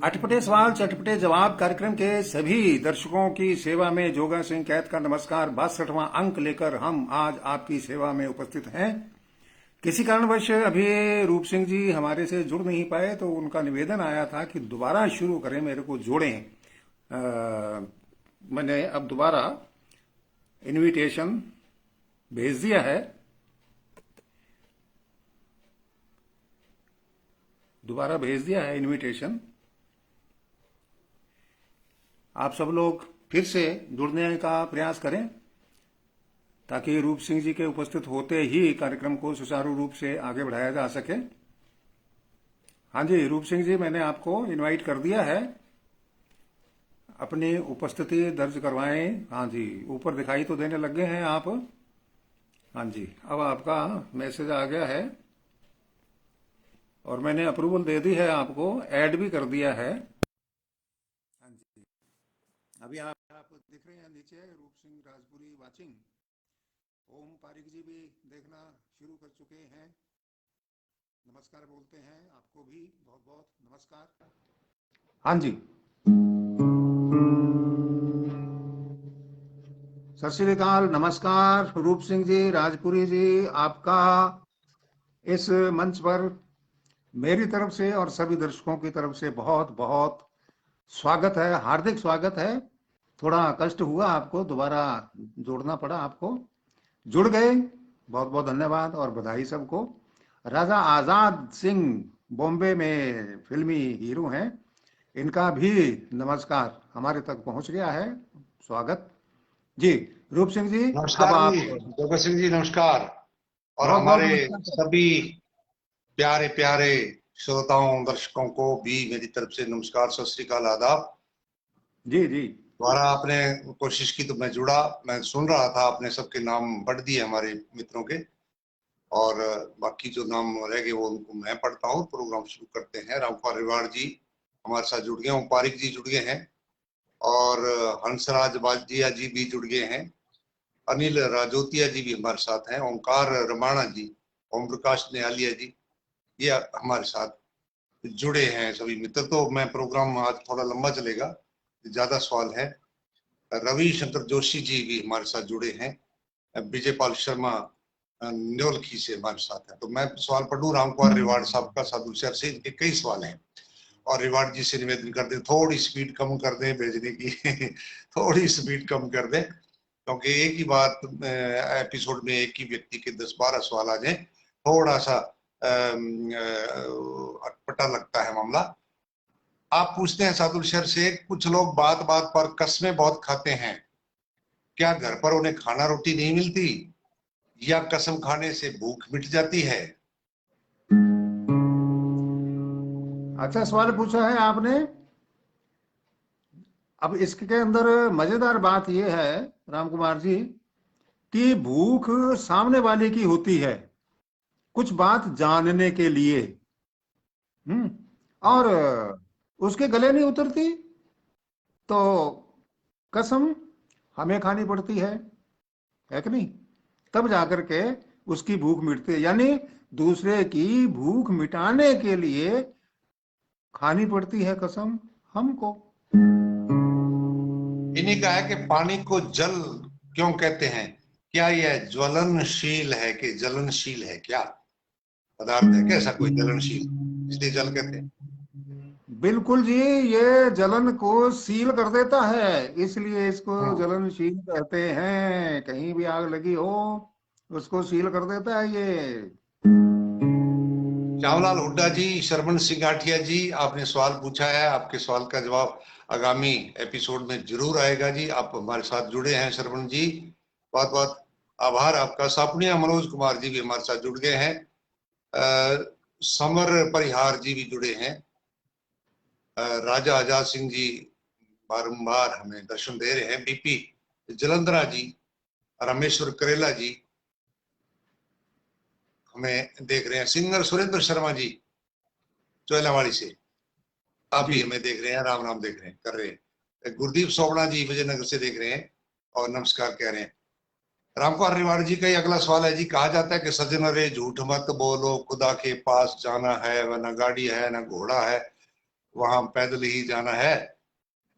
अटपटे सवाल चटपटे जवाब कार्यक्रम के सभी दर्शकों की सेवा में जोगा सिंह कैद का नमस्कार। 62वां अंक लेकर हम आज आपकी सेवा में उपस्थित हैं। किसी कारणवश अभी रूप सिंह जी हमारे से जुड़ नहीं पाए, तो उनका निवेदन आया था कि दोबारा शुरू करें, मेरे को जोड़ें। मैंने अब दोबारा इनविटेशन भेज दिया है। दोबारा भेज दिया है इनविटेशन। आप सब लोग फिर से जुड़ने का प्रयास करें ताकि रूप सिंह जी के उपस्थित होते ही कार्यक्रम को सुचारू रूप से आगे बढ़ाया जा सके। हाँ जी, रूप सिंह जी, मैंने आपको इनवाइट कर दिया है। अपनी उपस्थिति दर्ज करवाएं। हाँ जी, ऊपर दिखाई तो देने लग गए हैं आप। हाँ जी, अब आपका मैसेज आ गया है और मैंने अप्रूवल दे दी है, आपको ऐड भी कर दिया है। हाँ जी, अभी आप देख रहे हैं नीचे रूप सिंह राजपुरी वाचिंग। ओम पारिक जी भी देखना शुरू कर चुके हैं। नमस्कार बोलते हैं आपको भी, बहुत बहुत नमस्कार। हाँ जी, सत श्री अकाल, नमस्कार रूप सिंह जी राजपुरी जी, आपका इस मंच पर मेरी तरफ से और सभी दर्शकों की तरफ से बहुत बहुत स्वागत है, हार्दिक स्वागत है। थोड़ा कष्ट हुआ आपको, दोबारा जोड़ना पड़ा आपको। जुड़ गए, बहुत बहुत धन्यवाद और बधाई सबको। राजा आजाद सिंह बॉम्बे में फिल्मी हीरो हैं, इनका भी नमस्कार हमारे तक पहुंच गया है। स्वागत जी। रूप सिंह जी, अब नमस्कार आप। जी, जोगा सिंह जी नमस्कार। और बहुत बहुत हमारे नमस्कार सर। सभी प्यारे प्यारे श्रोताओं दर्शकों को भी मेरी तरफ से नमस्कार, सत श्री अकाल, आदाब। जी जी। द्वारा आपने कोशिश की तो मैं जुड़ा, मैं सुन रहा था, आपने सबके नाम पढ़ दिए हमारे मित्रों के, और बाकी जो नाम रह गए वो उनको मैं पढ़ता हूँ। प्रोग्राम शुरू करते हैं। रामपाल रिवाड़ जी हमारे साथ जुड़ गए, ओम पारिक जी जुड़ गए हैं, और हंसराज बाजिया जी भी जुड़ गए हैं। अनिल राजोतिया जी भी हमारे साथ हैं, ओंकार रमाणा जी, ओम प्रकाश निहालिया जी, ये हमारे साथ जुड़े हैं सभी मित्र। तो मैं प्रोग्राम आज थोड़ा लंबा चलेगा, ज्यादा सवाल है। रवि शंकर जोशी जी भी हमारे साथ जुड़े हैं। विजय पाल शर्मा न्योलखी से हमारे साथ है। तो मैं सवाल पढ़ूं रामकुमार रिवाड़ साहब का, साधु शहर से। इनके कई सवाल हैं और रिवाड़ जी से निवेदन कर दें थोड़ी स्पीड कम कर दें भेजने की थोड़ी स्पीड कम कर दें, क्योंकि एक ही बात एपिसोड में एक ही व्यक्ति के 10-12 सवाल आ जाए, थोड़ा सा अटपटा लगता है मामला। आप पूछते हैं सादुल शहर से, कुछ लोग बात बात पर कस्में बहुत खाते हैं, क्या घर पर उन्हें खाना रोटी नहीं मिलती या कसम खाने से भूख मिट जाती है? अच्छा सवाल पूछा है आपने। अब इसके अंदर मजेदार बात यह है राम कुमार जी कि भूख सामने वाले की होती है कुछ बात जानने के लिए, और उसके गले नहीं उतरती, तो कसम हमें खानी पड़ती है कि नहीं? तब जाकर के उसकी भूख मिटती है। यानी दूसरे की भूख मिटाने के लिए खानी पड़ती है कसम हमको। इन्हीं का है कि पानी को जल क्यों कहते हैं? क्या यह ज्वलनशील है कि जलनशील है? क्या पदार्थ है कैसा कोई जलनशील, इसलिए जल कहते हैं? बिल्कुल जी, ये जलन को सील कर देता है, इसलिए इसको हम्म। जलनशील कहते हैं। कहीं भी आग लगी हो उसको सील कर देता है ये। श्यामलाल हुड्डा जी, शरवण सिंह गाठिया जी, आपने सवाल पूछा है, आपके सवाल का जवाब आगामी एपिसोड में जरूर आएगा जी। आप हमारे साथ जुड़े हैं शरवण जी, बहुत बहुत आभार आपका। सापुनिया मनोज कुमार जी भी हमारे साथ जुड़ गए हैं। समर परिहार जी भी जुड़े हैं। राजा आजाद सिंह जी बारंबार हमें दर्शन दे रहे हैं। बीपी जलंधरा जी, रामेश्वर करेला जी हमें देख रहे हैं। सिंगर सुरेंद्र शर्मा जी चोलावाड़ी से, आप जी भी हमें देख रहे हैं, राम राम देख रहे हैं, कर रहे हैं। गुरदीप सोबना जी विजयनगर से देख रहे हैं और नमस्कार कह रहे हैं। रामकुमार रिवाड़ जी का ही अगला सवाल है जी। कहा जाता है कि सज्जन रे झूठ मत बोलो, खुदा के पास जाना है, वह न गाड़ी है न घोड़ा है, वहां पैदल ही जाना है।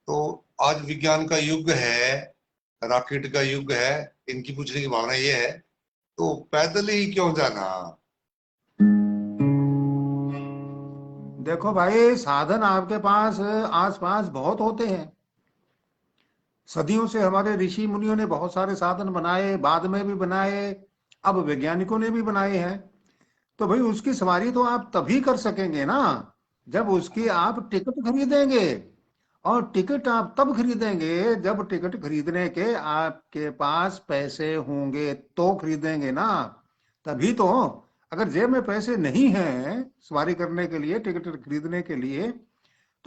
तो आज विज्ञान का युग है, रॉकेट का युग है, इनकी पूछने की भावना ये है, तो पैदल ही क्यों जाना? देखो भाई, साधन आपके पास आसपास बहुत होते हैं। सदियों से हमारे ऋषि मुनियों ने बहुत सारे साधन बनाए, बाद में भी बनाए, अब वैज्ञानिकों ने भी बनाए हैं। तो भाई उसकी सवारी तो आप तभी कर सकेंगे ना जब उसकी आप टिकट खरीदेंगे। और टिकट आप तब खरीदेंगे जब टिकट खरीदने के आपके पास पैसे होंगे, तो खरीदेंगे ना। तभी तो। अगर जेब में पैसे नहीं हैं सवारी करने के लिए, टिकट खरीदने के लिए,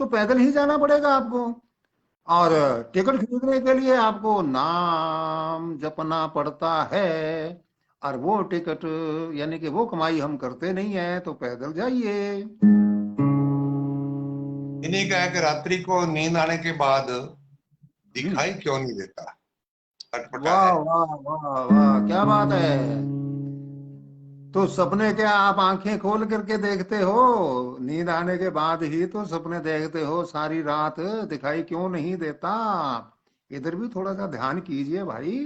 तो पैदल ही जाना पड़ेगा आपको। और टिकट खरीदने के लिए आपको नाम जपना पड़ता है। और वो टिकट यानी कि वो कमाई हम करते नहीं है, तो पैदल जाइए। इन्हीं का है कि रात्रि को नींद आने के बाद हम्म। दिखाई क्यों नहीं देता, अटपटा वाह है। वाह वाह वाह, क्या बात है। तो सपने क्या आप आंखें खोल करके देखते हो? नींद आने के बाद ही तो सपने देखते हो, सारी रात दिखाई क्यों नहीं देता? इधर भी थोड़ा सा ध्यान कीजिए भाई।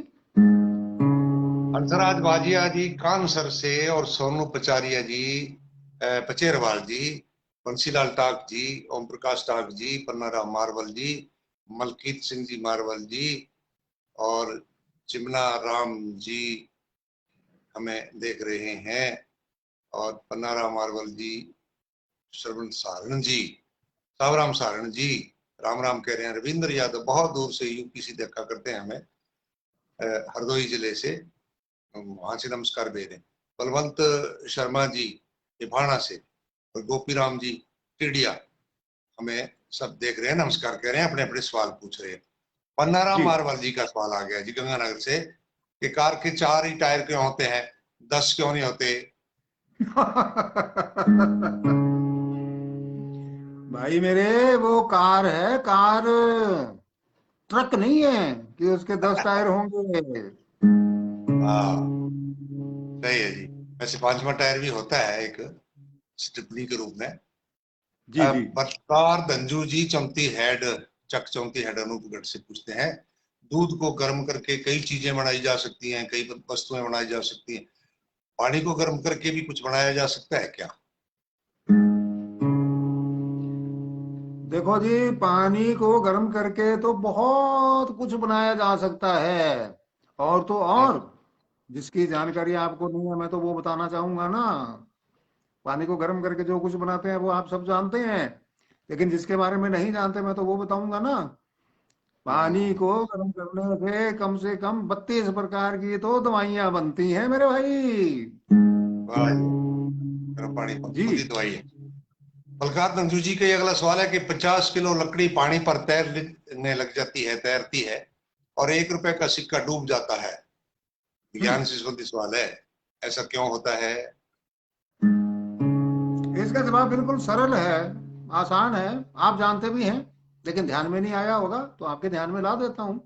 हंसराज भाजिया जी कानसर से, और सोनू पचारिया जी पचेरवाल जी, बंसीलाल टाक जी, ओम प्रकाश टाक जी, पन्नाराम मारवल जी, मलकीत सिंह जी मारवल जी, और चिमना राम जी हमें देख रहे हैं, और पन्नाराम मारवल जी, श्रवण सारण जी, सावराम सारण जी राम राम कह रहे हैं। रविंद्र यादव बहुत दूर से यूपी से देखा करते हैं हमें, हरदोई जिले से, वहां से नमस्कार भेज रहे हैं। बलवंत शर्मा जी इभाना से, और गोपी राम जी टिडिया हमें सब देख रहे हैं, नमस्कार कह रहे हैं, अपने अपने सवाल पूछ रहे हैं। पन्नाराम जी। मारवाल जी का सवाल आ गया जी गंगानगर से, कि कार के 4 ही टायर क्यों होते हैं, 10 क्यों नहीं होते? भाई मेरे, वो कार है कार, ट्रक नहीं है कि उसके 10 टायर होंगे। हाँ, सही है जी। वैसे 5वां टायर भी होता है एक स्टिपनी के रूप में। जी जी। बरकार धंजू जी चौंती हेड, चक चौंती हेड अनूपगढ़ से पूछते हैं, दूध को गर्म करके कई चीजें बनाई जा सकती हैं, कई वस्तुएं बनाई जा सकती हैं, पानी को गर्म करके भी कुछ बनाया जा सकता है क्या? देखो जी, पानी को गर्म करके तो बहुत कुछ बनाया जा सकता है। और तो और, जिसकी जानकारी आपको नहीं है मैं तो वो बताना चाहूंगा ना। पानी को गर्म करके जो कुछ बनाते हैं वो आप सब जानते हैं। लेकिन जिसके बारे में नहीं जानते मैं तो वो बताऊंगा ना। पानी हम्म, को गर्म करने से कम 32 प्रकार की तो दवाइयां बनती हैं मेरे भाई। वाह जी, गर्म पानी बहुत जी। खुद ही दवाई है। बलकार धंजू जी का ये अगला सवाल है कि 50 किलो लकड़ी पानी पर तैरने लग जाती है, तैरती है, और 1 रुपए का सिक्का डूब जाता है। हम्म। विज्ञान से संबंधित सवाल है, ऐसा क्यों होता है? इसका जवाब बिल्कुल सरल है, आसान है। आप जानते भी हैं, लेकिन ध्यान में नहीं आया होगा, तो आपके ध्यान में ला देता हूं।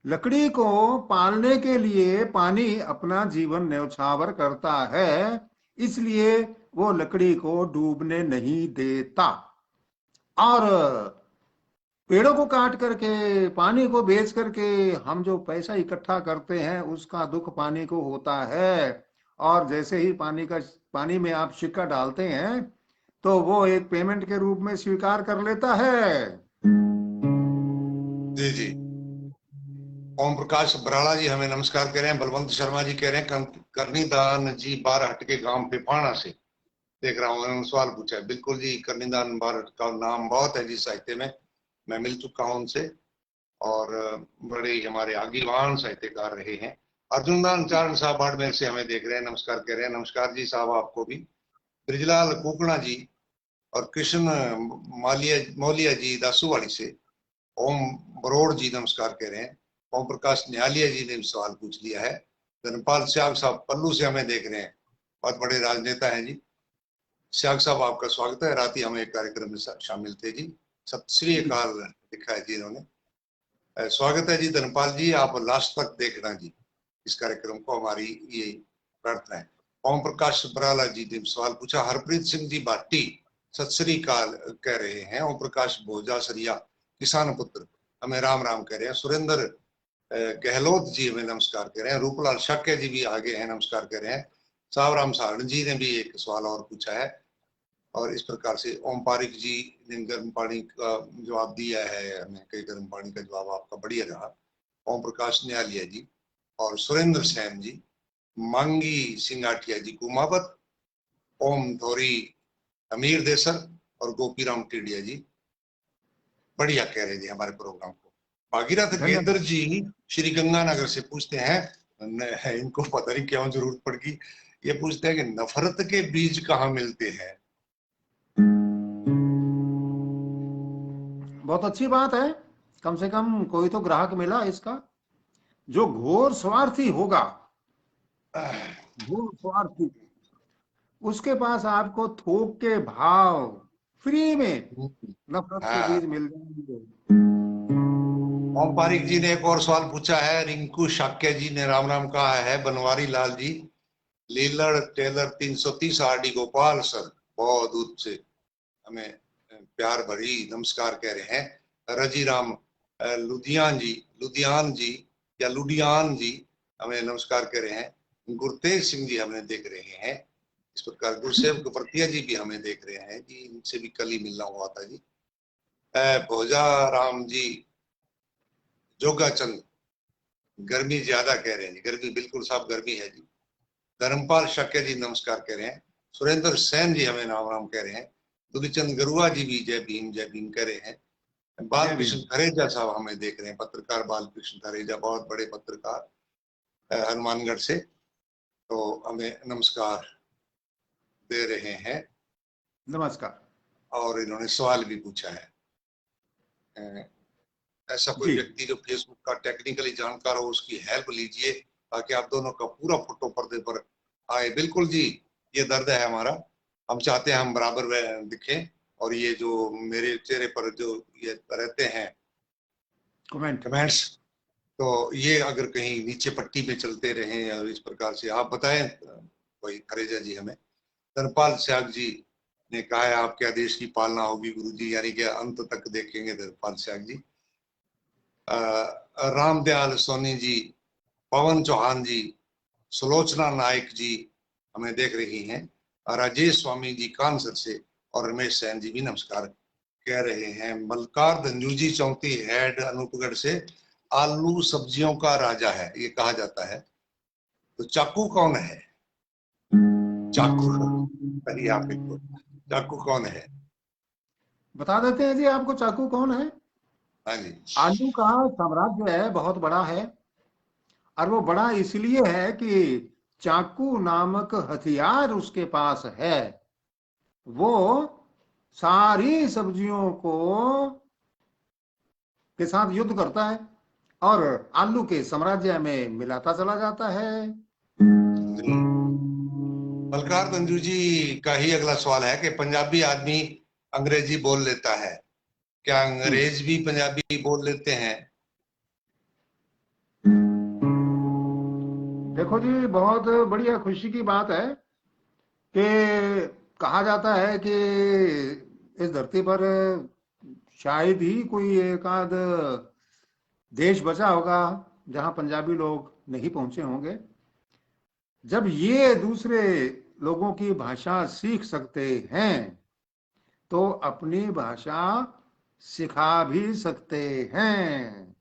लकड़ी को पालने के लिए पानी अपना जीवन न्यौछावर करता है, इसलिए वो लकड़ी को डूबने नहीं देता। और पेड़ों को काट करके, पानी को बेच करके हम जो पैसा इकट्ठा करते हैं उसका दुख पानी को होता है। और जैसे ही पानी में आप सिक्का डालते हैं, तो वो एक पेमेंट के रूप में स्वीकार कर लेता है। जी जी। ओम प्रकाश बराड़ा जी हमें नमस्कार कह रहे हैं। बलवंत शर्मा जी कह रहे हैं करनीदान जी बारहट के गांव पिपाणा से देख रहा हूँ, उन्होंने सवाल पूछा है। बिल्कुल जी, करनीदान बारहट का नाम बहुत है जी साहित्य में, मैं मिल चुका हूँ उनसे, और बड़े ही हमारे आगीवान साहित्यकार रहे हैं। अर्जुनदान चारण साहब बाड़मेर से हमें देख रहे हैं, नमस्कार कह रहे हैं। नमस्कार जी साहब आपको भी। ब्रिजलाल कुकड़ा जी और कृष्ण मालिया मौलिया जी दासूवाड़ी से, ओम बरोड़ जी नमस्कार कह रहे हैं। ओम प्रकाश निहालिया जी ने सवाल पूछ लिया है। धनपाल स्याग साहब पल्लू से हमें देख रहे हैं, बहुत बड़े राजनेता हैं जी। स्याग साहब आपका स्वागत है, रात ही हम एक कार्यक्रम में शामिल थे जी। सत श्री जी। अकाल लिखा है जी इन्होंने। स्वागत है जी धनपाल जी, आप लास्ट तक देखना जी इस कार्यक्रम को, हमारी ये प्रार्थना है। ओम प्रकाश बराला जी ने सवाल पूछा, हरप्रीत सिंह जी भाटी सत श्री अकाल कह रहे हैं। ओम प्रकाश भोजा सरिया किसान पुत्र हमें राम राम कह रहे हैं। सुरेंद्र गहलोत जी हमें नमस्कार कह रहे हैं। रूपलाल शाक्य जी भी आगे हैं, नमस्कार कह रहे हैं। सावराम सारण जी ने भी एक सवाल और पूछा है, और इस प्रकार से ओम पारिक जी ने गर्म पानी का जवाब दिया है हमें, कई गर्म पानी का जवाब आपका बढ़िया रहा। ओम प्रकाश न्यालिया जी और सुरेंद्र सैन जी, मांगी सिंगाटिया जी कुमावत, ओम थोरी अमीर देसर और गोपीराम टिडिया जी बढ़िया कह रहे जी हमारे प्रोग्राम को। भागीरथ धन्यवाद। गेंदर जी श्री गंगानगर से पूछते हैं, इनको पता नहीं क्यों जरूरत पड़ गई, ये पूछते हैं कि नफरत के बीज कहाँ मिलते हैं। बहुत अच्छी बात है, कम से कम कोई तो ग्राहक मिला इसका। जो घोर स्वार्थी होगा, घोर स्वार्थी, उसके पास आपको थोक के भाव फ्री में नफरत के हाँ, बीज मिल जाएंगे। ओम पारिक जी ने एक और सवाल पूछा है। रिंकू शाक्य जी ने राम राम कहा है। Banwari Lal ji, लीलड़ Taylor 330 RD Gopal sir बहुत दूर से हमें प्यार भरी नमस्कार कह रहे हैं। रजी राम लुधियान जी या लुधियान जी हमें नमस्कार कह रहे हैं। गुरतेज सिंह जी हमें देख रहे हैं। इस प्रकार गुरसेव गफरतिया जी भी हमें देख रहे हैं जी, इनसे भी कल ही मिलना हुआ था जी। भोजा राम जी जोगा चंद, गर्मी ज्यादा कह रहे हैं जी, गर्मी बिल्कुल साफ गर्मी है जी। धर्मपाल शाक्य जी नमस्कार कह रहे हैं। सुरेंद्र सैन जी हमें राम राम कह रहे हैं। दुलीचंद गरुआ जी भी जय भीम कह रहे हैं। बालकृष्ण थरेजा साहब हमें देख रहे हैं, पत्रकार बालकृष्ण थरेजा, बहुत बड़े पत्रकार हनुमानगढ़ से, तो हमें नमस्कार दे रहे हैं। नमस्कार। और इन्होंने सवाल भी पूछा है। ऐसा कोई जी, व्यक्ति जो फेसबुक का टेक्निकली जानकार हो, उसकी हेल्प लीजिए ताकि आप दोनों का पूरा फोटो पर्दे पर आए। बिल्कुल जी, ये दर्द है हमारा, हम चाहते हैं हम बराबर दिखें, और ये जो मेरे चेहरे पर जो ये रहते हैं कमेंट्स, तो ये अगर कहीं नीचे पट्टी पे चलते रहे और इस प्रकार से आप बताएं कोई खरेजा जी हमें। धर्मपाल स्याग जी ने कहा है आपके आदेश की पालना होगी गुरुजी, यानी कि अंत तक देखेंगे धर्मपाल स्याग जी। रामदयाल सोनी जी, पवन चौहान जी, सुलोचना नायक जी हमें देख रही हैं। राजेश स्वामी जी कानसर से और रमेश सैन जी भी नमस्कार कह रहे हैं। मलकार धंजू जी चौंती हेड अनूपगढ़ से, आलू सब्जियों का राजा है ये कहा जाता है, तो चाकू कौन है? चाकू चाकू कौन है? बता देते हैं जी आपको चाकू कौन है। हाँ जी। आलू का साम्राज्य है, बहुत बड़ा है, और वो बड़ा इसलिए है कि चाकू नामक हथियार उसके पास है। वो सारी सब्जियों को के साथ युद्ध करता है और आलू के साम्राज्य में मिलाता चला जाता है। मलकार धंजू जी का ही अगला सवाल है कि पंजाबी आदमी अंग्रेजी बोल लेता है, क्या अंग्रेज भी पंजाबी बोल लेते हैं? देखो जी, बहुत बढ़िया खुशी की बात है कि कहा जाता है कि इस धरती पर शायद ही कोई एक आध देश बचा होगा जहां पंजाबी लोग नहीं पहुंचे होंगे। जब ये दूसरे लोगों की भाषा सीख सकते हैं तो अपनी भाषा सिखा भी सकते हैं।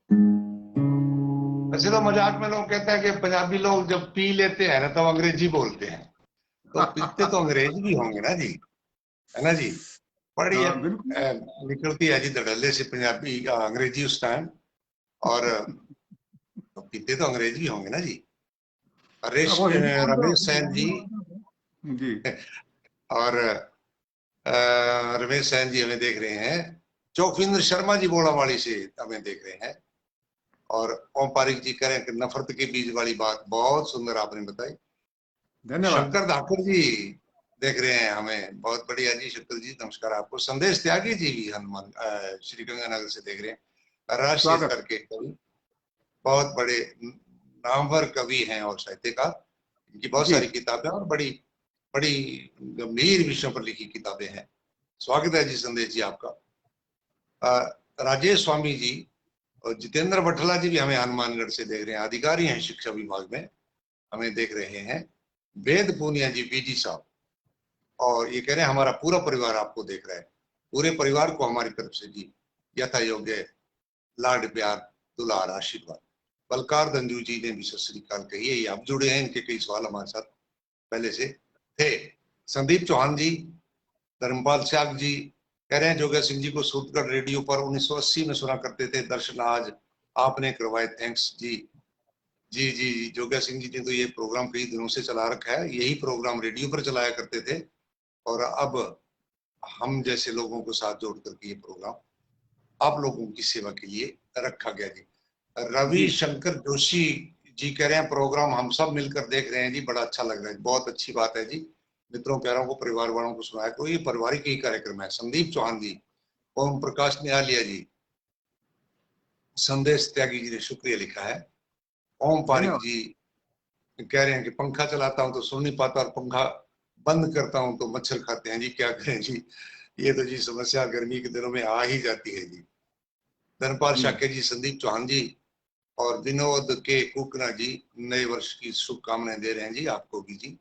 वैसे तो मजाक में लोग कहते हैं कि पंजाबी लोग जब पी लेते हैं ना तब अंग्रेजी बोलते हैं, तो पीते तो अंग्रेज भी होंगे ना जी, है ना जी? बड़ी हाँ, बिल्कुल। निकलती है जी धड़ल्ले से पंजाबी अंग्रेजी उस टाइम, और तो पीते तो अंग्रेज भी होंगे ना जी। वो हिंदी बोलते हो, रमेश सैन हिंदी जी बोलते हो। जी। और रमेश सैन जी हमें देख रहे हैं। चौकिंद्र शर्मा जी बोलावाड़ी से हमें देख रहे हैं। और ओम पारिक जी कह रहे हैं कि नफरत के बीज वाली बात बहुत सुंदर आपने बताई। धन्यवाद। शंकर धाकर जी देख रहे हैं हमें, बहुत बढ़िया जी, शंकर जी नमस्कार आपको। संदेश त्यागी जी भी हनुमान श्री गंगानगर से देख रहे हैं। राष्ट्रीय स्वागत। स्तर के कवि, बहुत बड़े नामवर कवि हैं और साहित्यकार, इनकी बहुत जी। सारी किताबें और बड़ी बड़ी गंभीर विषयों पर लिखी किताबें हैं। स्वागत है जी संदेश जी आपका। राजेश स्वामी जी और जितेंद्र बठला जी भी हमें हनुमानगढ़ से देख रहे हैं, अधिकारी हैं शिक्षा विभाग में, हमें देख रहे हैं। वेद पूनिया जी बीजी साहब, और ये कह रहे हैं हमारा पूरा परिवार आपको देख रहा है। पूरे परिवार को हमारी तरफ से जी यथा योग्य लाड प्यार दुलार आशीर्वाद। बलकार दंजू जी ने भी सत श्री अकाल कही है, ये आप जुड़े हैं, इनके कई सवाल हमारे साथ पहले से थे। संदीप चौहान जी, धर्मपाल स्याग जी कह रहे हैं जोगा सिंह जी को सूतगढ़ रेडियो पर 1980 में सुना करते थे, दर्शन आज आपने करवाए, थैंक्स जी। जी जी जी, जोगा सिंह जी ने तो ये प्रोग्राम कई दिनों से चला रखा है, यही प्रोग्राम रेडियो पर चलाया करते थे, और अब हम जैसे लोगों को साथ जोड़ करके ये प्रोग्राम आप लोगों की सेवा के लिए रखा गया जी। रवि शंकर जोशी जी कह रहे हैं प्रोग्राम हम सब मिलकर देख रहे हैं जी, बड़ा अच्छा लग रहा है, बहुत अच्छी बात है जी। मित्रों प्यारों को परिवार वालों को सुनाया तो ये पारिवारिक ही कार्यक्रम है। संदीप चौहान जी, ओम प्रकाश निहालिया जी, संदेश त्यागी जी ने शुक्रिया लिखा है। ओम पारिक जी कह रहे हैं कि पंखा चलाता हूं तो सुन नहीं पाता और पंखा बंद करता हूं तो मच्छर खाते हैं जी, क्या करें जी, ये तो जी समस्या गर्मी के दिनों में आ ही जाती है जी। धर्मपाल शाक्य जी, संदीप चौहान जी और विनोद के कुकना जी नए वर्ष की शुभकामनाएं दे रहे हैं जी आपको भी जी।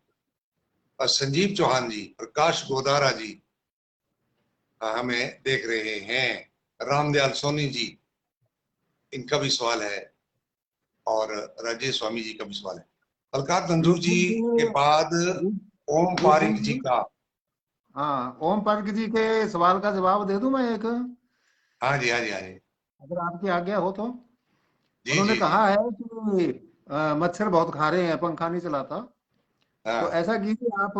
और संजीव चौहान जी, प्रकाश गोदारा जी हमें देख रहे हैं। रामदयाल सोनी जी, इनका भी सवाल है, और राजेश स्वामी जी का भी सवाल है। बलकार तंजूर जी के बाद ओम पारिक जी का। हाँ, ओम पारिक जी के सवाल का जवाब दे दूं मैं एक? हाँ जी हाँ जी हाँ जी अगर आपकी आज्ञा हो तो। जी उन्होंने जी जी। कहा है कि मच्छर बहुत खा रहे हैं, पंखा नहीं चलाता। तो हाँ ऐसा कीजिए, आप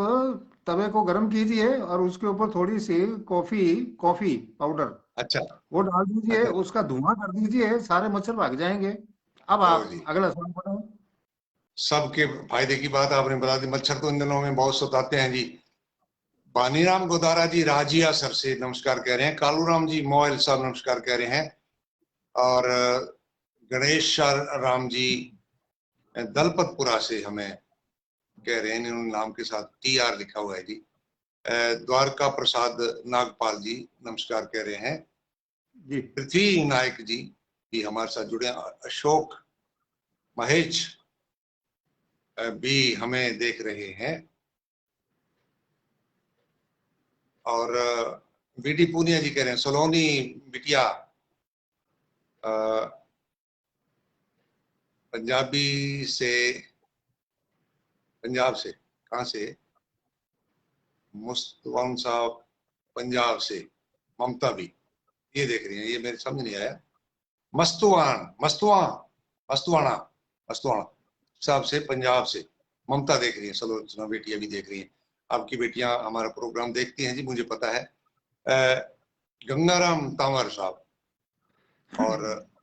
तवे को गर्म कीजिए और उसके ऊपर थोड़ी सी कॉफी कॉफी पाउडर अच्छा वो डाल दीजिए, अच्छा। उसका धुआं कर दीजिए, सारे मच्छर भाग जाएंगे। अब लो आप जी, अगला सवाल पढ़ो। सबके फायदे की बात आपने बता दी। मच्छर तो इन दिनों में बहुत सताते हैं जी। बानीराम गोदारा जी राजिया सर से नमस्कार कह रहे हैं। कालूराम जी मोयल साहब नमस्कार कह रहे हैं। और गणेश राम जी दलपतपुरा से हमें कह रहे हैं, इन्होंने नाम के साथ TR लिखा हुआ है जी। द्वारका प्रसाद नागपाल जी नमस्कार कह रहे हैं। जी पृथ्वी नायक जी भी हमारे साथ जुड़े हैं। अशोक महेश भी हमें देख रहे हैं। और BD पूनिया जी कह रहे हैं सलोनी बिटिया पंजाबी से, पंजाब से, कहाँ से? मुस्तफा साहब पंजाब से। ममता भी ये देख रही हैं, ये मेरे समझ नहीं आया। मस्तुआना साहब से पंजाब से ममता देख रही है। सलोचना बेटियां भी देख रही हैं। आपकी बेटियां हमारा प्रोग्राम देखती हैं जी, मुझे पता है। गंगाराम तांवर साहब और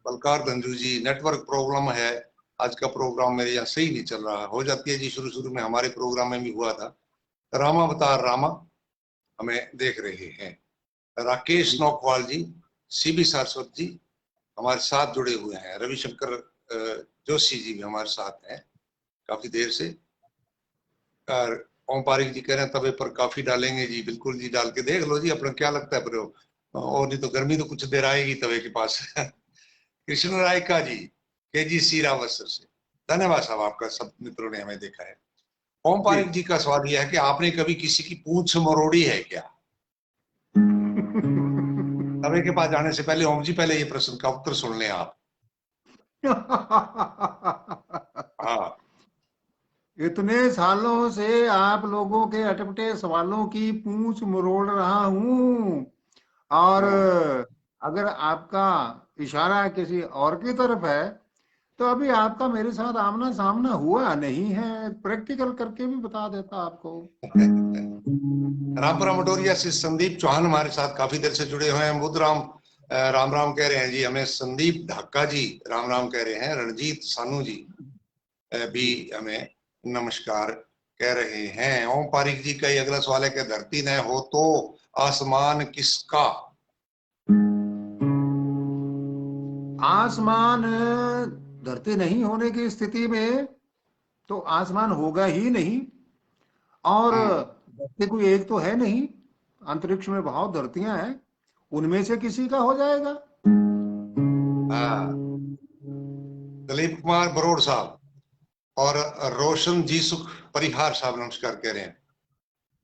बलकार धंजू जी, नेटवर्क प्रॉब्लम है, आज का प्रोग्राम मेरे यहाँ सही नहीं चल रहा। हो जाती है जी, शुरू शुरू में हमारे प्रोग्राम में भी हुआ था। रामावतार रामा हमें देख रहे हैं। राकेश नौकवाल जी, CB सारस्वत जी हमारे साथ जुड़े हुए हैं। रविशंकर जोशी जी भी हमारे साथ हैं काफी देर से। और ओम पारिक जी कह रहे हैं तवे पर काफी डालेंगे जी। बिल्कुल जी, डाल के देख लो जी, अपना क्या लगता है पर, और नहीं तो गर्मी तो कुछ देर आएगी तवे के पास। कृष्ण राय का जी, KG सीरावत सर से धन्यवाद साहब आपका, सब मित्रों ने हमें देखा है। ओम जी। पारिक जी का सवाल यह है कि आपने कभी किसी की पूंछ मरोड़ी है क्या? तवे के पास जाने से पहले ओम जी पहले ये प्रश्न का उत्तर सुन लें आप। हाँ इतने सालों से आप लोगों के अटपटे सवालों की पूंछ मरोड़ रहा हूं, और हाँ अगर आपका इशारा किसी और की तरफ है तो अभी आपका मेरे साथ आमना सामना हुआ नहीं है, प्रैक्टिकल करके भी बता देता आपको। रामपुरा मटोरिया से संदीप चौहान हमारे साथ काफी देर से जुड़े हुए हैं। बुद्धराम राम राम कह रहे हैं जी हमें। संदीप ढाका जी राम राम कह रहे हैं। रणजीत सानू जी भी हमें नमस्कार कह रहे हैं। ओम पारिक जी का ये अगला सवाल है कि धरती न हो तो आसमान किसका? आसमान धरती नहीं होने की स्थिति में तो आसमान होगा ही नहीं, और हम्म धरती कोई एक तो है नहीं। अंतरिक्ष में बहुत धरतियां हैं, उनमें से किसी का हो जाएगा। हाँ, दिलीप कुमार बरोड़ साहब और रोशन जी सुख परिहार साहब नमस्कार कह रहे हैं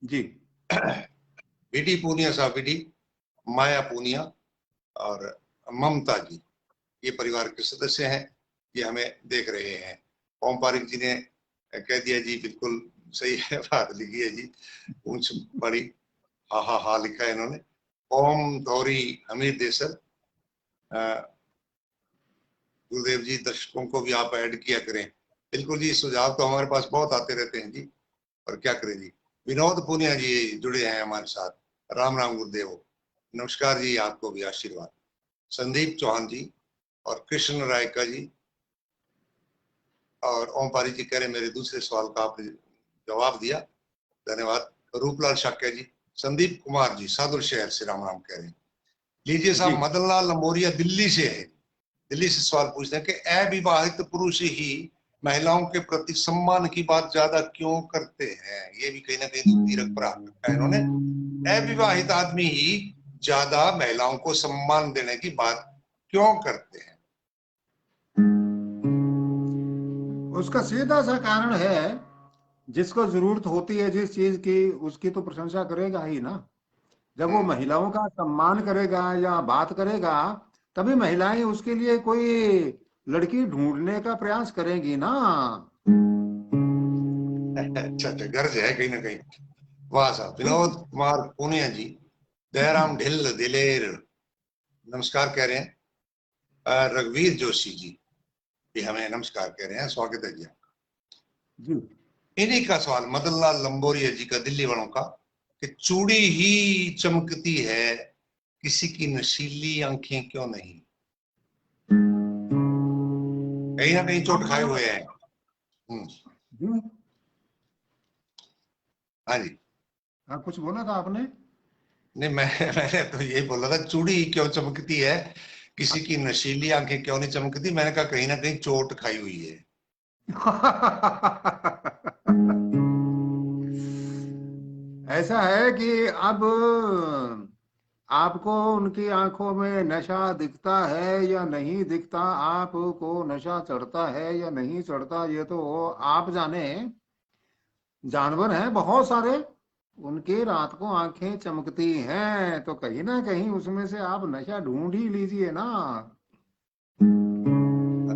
जी। बीडी पूनिया साहब, बीडी माया पूनिया और ममता जी, ये परिवार के सदस्य हैं, ये हमें देख रहे हैं। ओम पारिक जी ने कह दिया जी, बिल्कुल सही है, बात लिखी है जी, ऊंच बड़ी हा हा हा लिखा है इन्होंने। ओम धौरी हमीद देसर, गुरुदेव जी दर्शकों को भी आप ऐड किया करें। बिल्कुल जी, सुझाव तो हमारे पास बहुत आते रहते हैं जी, और क्या करें जी। विनोद पुनिया जी जुड़े हैं हमारे साथ, राम राम गुरुदेव, नमस्कार जी, आपको भी आशीर्वाद। संदीप चौहान जी और कृष्ण रायका जी और ओम पारी जी कह रहे मेरे दूसरे सवाल का आपने जवाब दिया, धन्यवाद। रूपलाल शाक्य जी, संदीप कुमार जी सादुल शहर से राम राम कह रहे हैं। लीजिए साहब, जी। मदन लाल लंबोरिया दिल्ली से है, दिल्ली से सवाल पूछते हैं कि अविवाहित पुरुष ही महिलाओं के प्रति सम्मान की बात ज्यादा क्यों करते हैं। ये भी कहीं ना कहीं तीरक पर हाथ रखा है इन्होंने। अविवाहित आदमी ही ज्यादा महिलाओं को सम्मान देने की बात क्यों करते हैं। उसका सीधा सा कारण है, जिसको जरूरत होती है जिस चीज की, उसकी तो प्रशंसा करेगा ही ना। जब वो महिलाओं का सम्मान करेगा या बात करेगा, तभी महिलाएं उसके लिए कोई लड़की ढूंढने का प्रयास करेंगी ना। अच्छा अच्छा, गर्ज है कहीं ना कहीं। वाह साहब। विनोद कुमार पूनिया जी, दयाराम ढिल दिलेर नमस्कार कह रहे हैं। रघुवीर जोशी जी भी हमें नमस्कार कह रहे हैं, स्वागत है जी। जी। इन्हीं का सवाल मदन लाल लंबोरिया जी का, दिल्ली वालों का, कि चूड़ी ही चमकती है, किसी की नशीली आंखें क्यों नहीं। कहीं ना कहीं चोट खाए हुए हैं। जी। हाँ जी। हाँ, कुछ बोला था आपने? नहीं, मैंने तो यही बोला था, चूड़ी ही क्यों चमकती है, किसी की नशीली आंखें क्यों नहीं चमकती। मैंने कहा कहीं ना कहीं चोट खाई हुई है। ऐसा है कि अब आपको उनकी आंखों में नशा दिखता है या नहीं दिखता, आपको नशा चढ़ता है या नहीं चढ़ता, ये तो आप जाने। जानवर हैं बहुत सारे, उनके रात को आंखें चमकती हैं, तो कहीं ना कहीं उसमें से आप नशा ढूंढ ही लीजिए ना।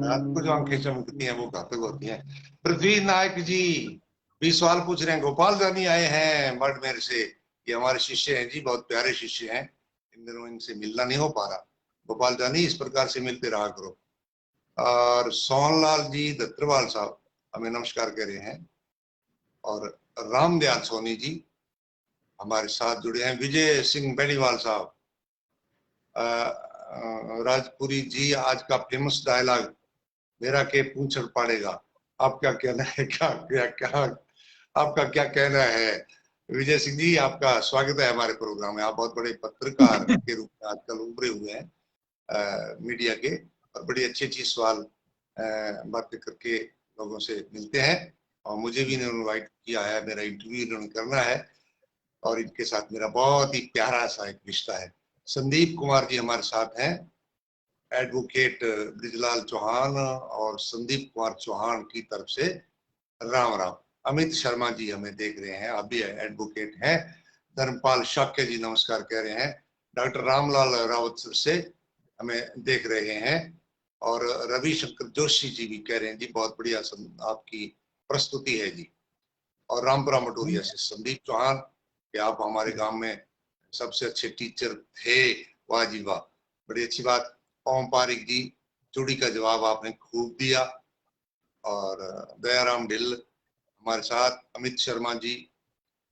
रात को जो आंखें चमकती हैं वो घातक होती हैं। पृथ्वी नायक जी भी सवाल पूछ रहे हैं। गोपाल जानी आए हैं बड़मेर से, ये हमारे शिष्य हैं जी, बहुत प्यारे शिष्य हैं। इन दिनों इनसे मिलना नहीं हो पा रहा। गोपाल जानी, इस प्रकार से मिलते रहा करो। और सोहनलाल जी दत्तरवाल साहब हमें नमस्कार कह रहे हैं। और रामदयाल सोनी जी हमारे साथ जुड़े हैं। विजय सिंह बेनीवाल साहब, राजपुरी जी, आज का फेमस डायलॉग मेरा के पूंछड़ पड़ेगा, आप क्या कहना है, क्या क्या क्या आपका क्या कहना है। विजय सिंह जी, आपका स्वागत है हमारे प्रोग्राम में। आप बहुत बड़े पत्रकार के रूप में आजकल उभरे हुए हैं मीडिया के, और बड़ी अच्छी अच्छी सवाल बातें करके लोगों से मिलते हैं। और मुझे भी इन्होंने इन्वाइट किया है, मेरा इंटरव्यू इन्होंने करना है, और इनके साथ मेरा बहुत ही प्यारा सा एक रिश्ता है। संदीप कुमार जी हमारे साथ हैं, एडवोकेट ब्रिजलाल चौहान और संदीप कुमार चौहान की तरफ से राम राम। अमित शर्मा जी हमें देख रहे हैं, अभी एडवोकेट हैं। धर्मपाल शाक्य जी नमस्कार कह रहे हैं। डॉक्टर रामलाल रावत से हमें देख रहे हैं। और रविशंकर जोशी जी भी कह रहे हैं जी, बहुत बढ़िया आपकी प्रस्तुति है जी। और रामपुरा मटोरिया से संदीप चौहान, कि आप हमारे गांव में सबसे अच्छे टीचर थे, वाह जी वाह, बड़ी अच्छी बात। ओम पारिक जी, चूड़ी का जवाब आपने खूब दिया। और दयाराम ढिल हमारे साथ। अमित शर्मा जी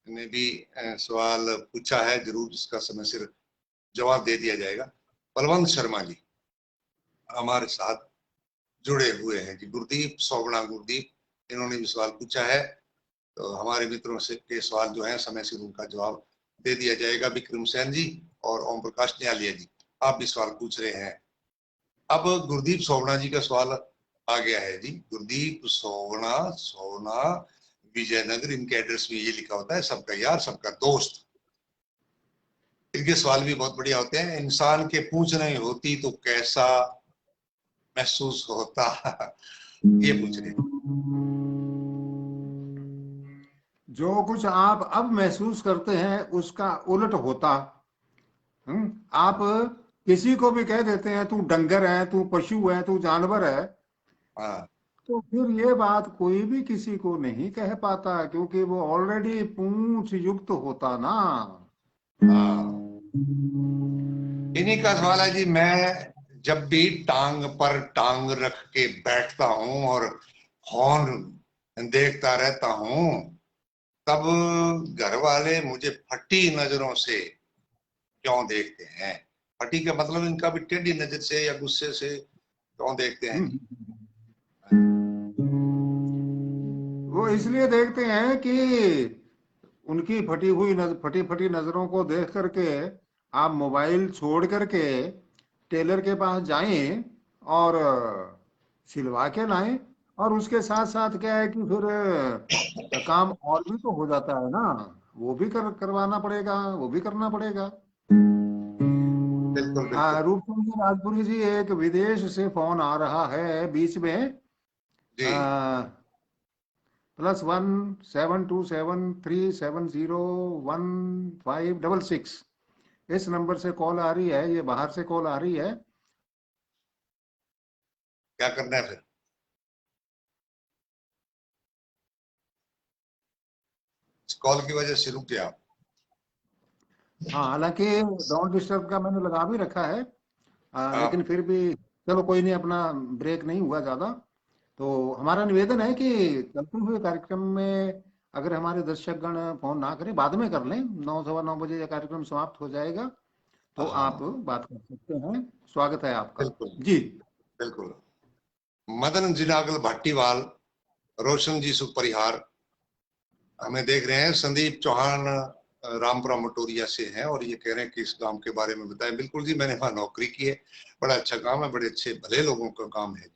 ने भी सवाल पूछा है, जरूर इसका समय सिर जवाब दे दिया जाएगा। बलवंत शर्मा जी हमारे साथ जुड़े हुए हैं जी। गुरदीप सोगड़ा, गुरदीप इन्होंने भी सवाल पूछा है, तो हमारे मित्रों से के सवाल जो है समय से उनका जवाब दे दिया जाएगा। विक्रम सैन जी और ओम प्रकाश न्यालिया जी, आप भी सवाल पूछ रहे हैं। अब गुरदीप सोगना जी का सवाल आ गया है जी। गुरदीप सोगना, सोना, विजयनगर, इनके एड्रेस में ये लिखा होता है, सबका यार सबका दोस्त। इनके सवाल भी बहुत बढ़िया होते हैं। इंसान के पूंछ नहीं होती तो कैसा महसूस होता, ये पूछ रहे हैं। जो कुछ आप अब महसूस करते हैं उसका उलट होता। आप किसी को भी कह देते हैं तू डंगर है, तू पशु है, तू जानवर है, हाँ तो फिर ये बात कोई भी किसी को नहीं कह पाता, क्योंकि वो ऑलरेडी पूंछ युक्त होता ना। हाँ, इन्हीं का सवाल है जी। मैं जब भी टांग पर टांग रख के बैठता हूं और फोन देखता रहता हूं, तब घर वाले मुझे फटी नजरों से क्यों देखते हैं? फटी का मतलब इनका भी टेढ़ी नजर से या गुस्से से क्यों देखते हैं जी? वो इसलिए देखते हैं कि उनकी फटी फटी नजरों को देख करके आप मोबाइल छोड़ करके टेलर के पास जाएं और सिलवा के लाएं। और उसके साथ साथ क्या है कि फिर काम और भी तो हो जाता है ना, वो भी करवाना पड़ेगा, वो भी करना पड़ेगा। बिल्कुल बिल्कुल रूप सिंह जी राजपुरी जी, एक विदेश से फोन आ रहा है बीच में। जी। +1 727 3701566, इस नंबर से कॉल आ रही है, ये बाहर से कॉल आ रही है। क्या करना है फिर? इस कॉल की वजह से रुक गया। हाँ, हालांकि डोंट डिस्टर्ब का मैंने लगा भी रखा है, लेकिन हाँ फिर भी चलो कोई नहीं, अपना ब्रेक नहीं हुआ ज्यादा। तो हमारा निवेदन है कि चलते हुए कार्यक्रम में अगर हमारे दर्शकगण फोन ना करें, बाद में कर लें, 9 सवा 9 बजे यह कार्यक्रम समाप्त हो जाएगा, तो आप हाँ बात कर सकते हैं। स्वागत है आपका बिल्कुल जी। बिल्कुल। मदन जिनागल भाटीवाल, रोशन जी सुपरिहार हमें देख रहे हैं। संदीप चौहान रामपुरा मटोरिया से हैं और ये कह रहे हैं कि इस काम के बारे में बताएं। बिल्कुल जी, मैंने वहां नौकरी की है, बड़ा अच्छा काम है, बड़े अच्छे भले लोगों का काम है जी।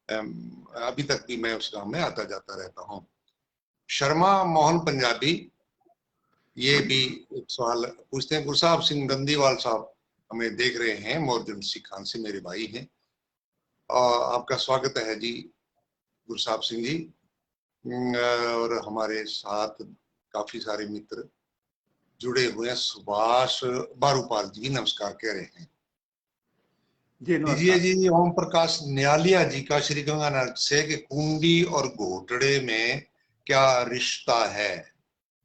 अभी तक भी मैं उस काम में आता जाता रहता हूँ। शर्मा मोहन पंजाबी ये भी एक सवाल पूछते हैं। गुरसाहब सिंह गंदीवाल साहब हमें देख रहे हैं, मोरजन खान से मेरे भाई हैं। और आपका स्वागत है जी गुरसाहब सिंह जी। और हमारे साथ काफी सारे मित्र जुड़े हुए हैं। सुभाष बारूपाल जी नमस्कार कह रहे हैं। जी दीजिए नमस्कार। जी ओम प्रकाश न्यालिया जी का श्री गंगानगर से कि कुंडी और घोटड़े में क्या रिश्ता है?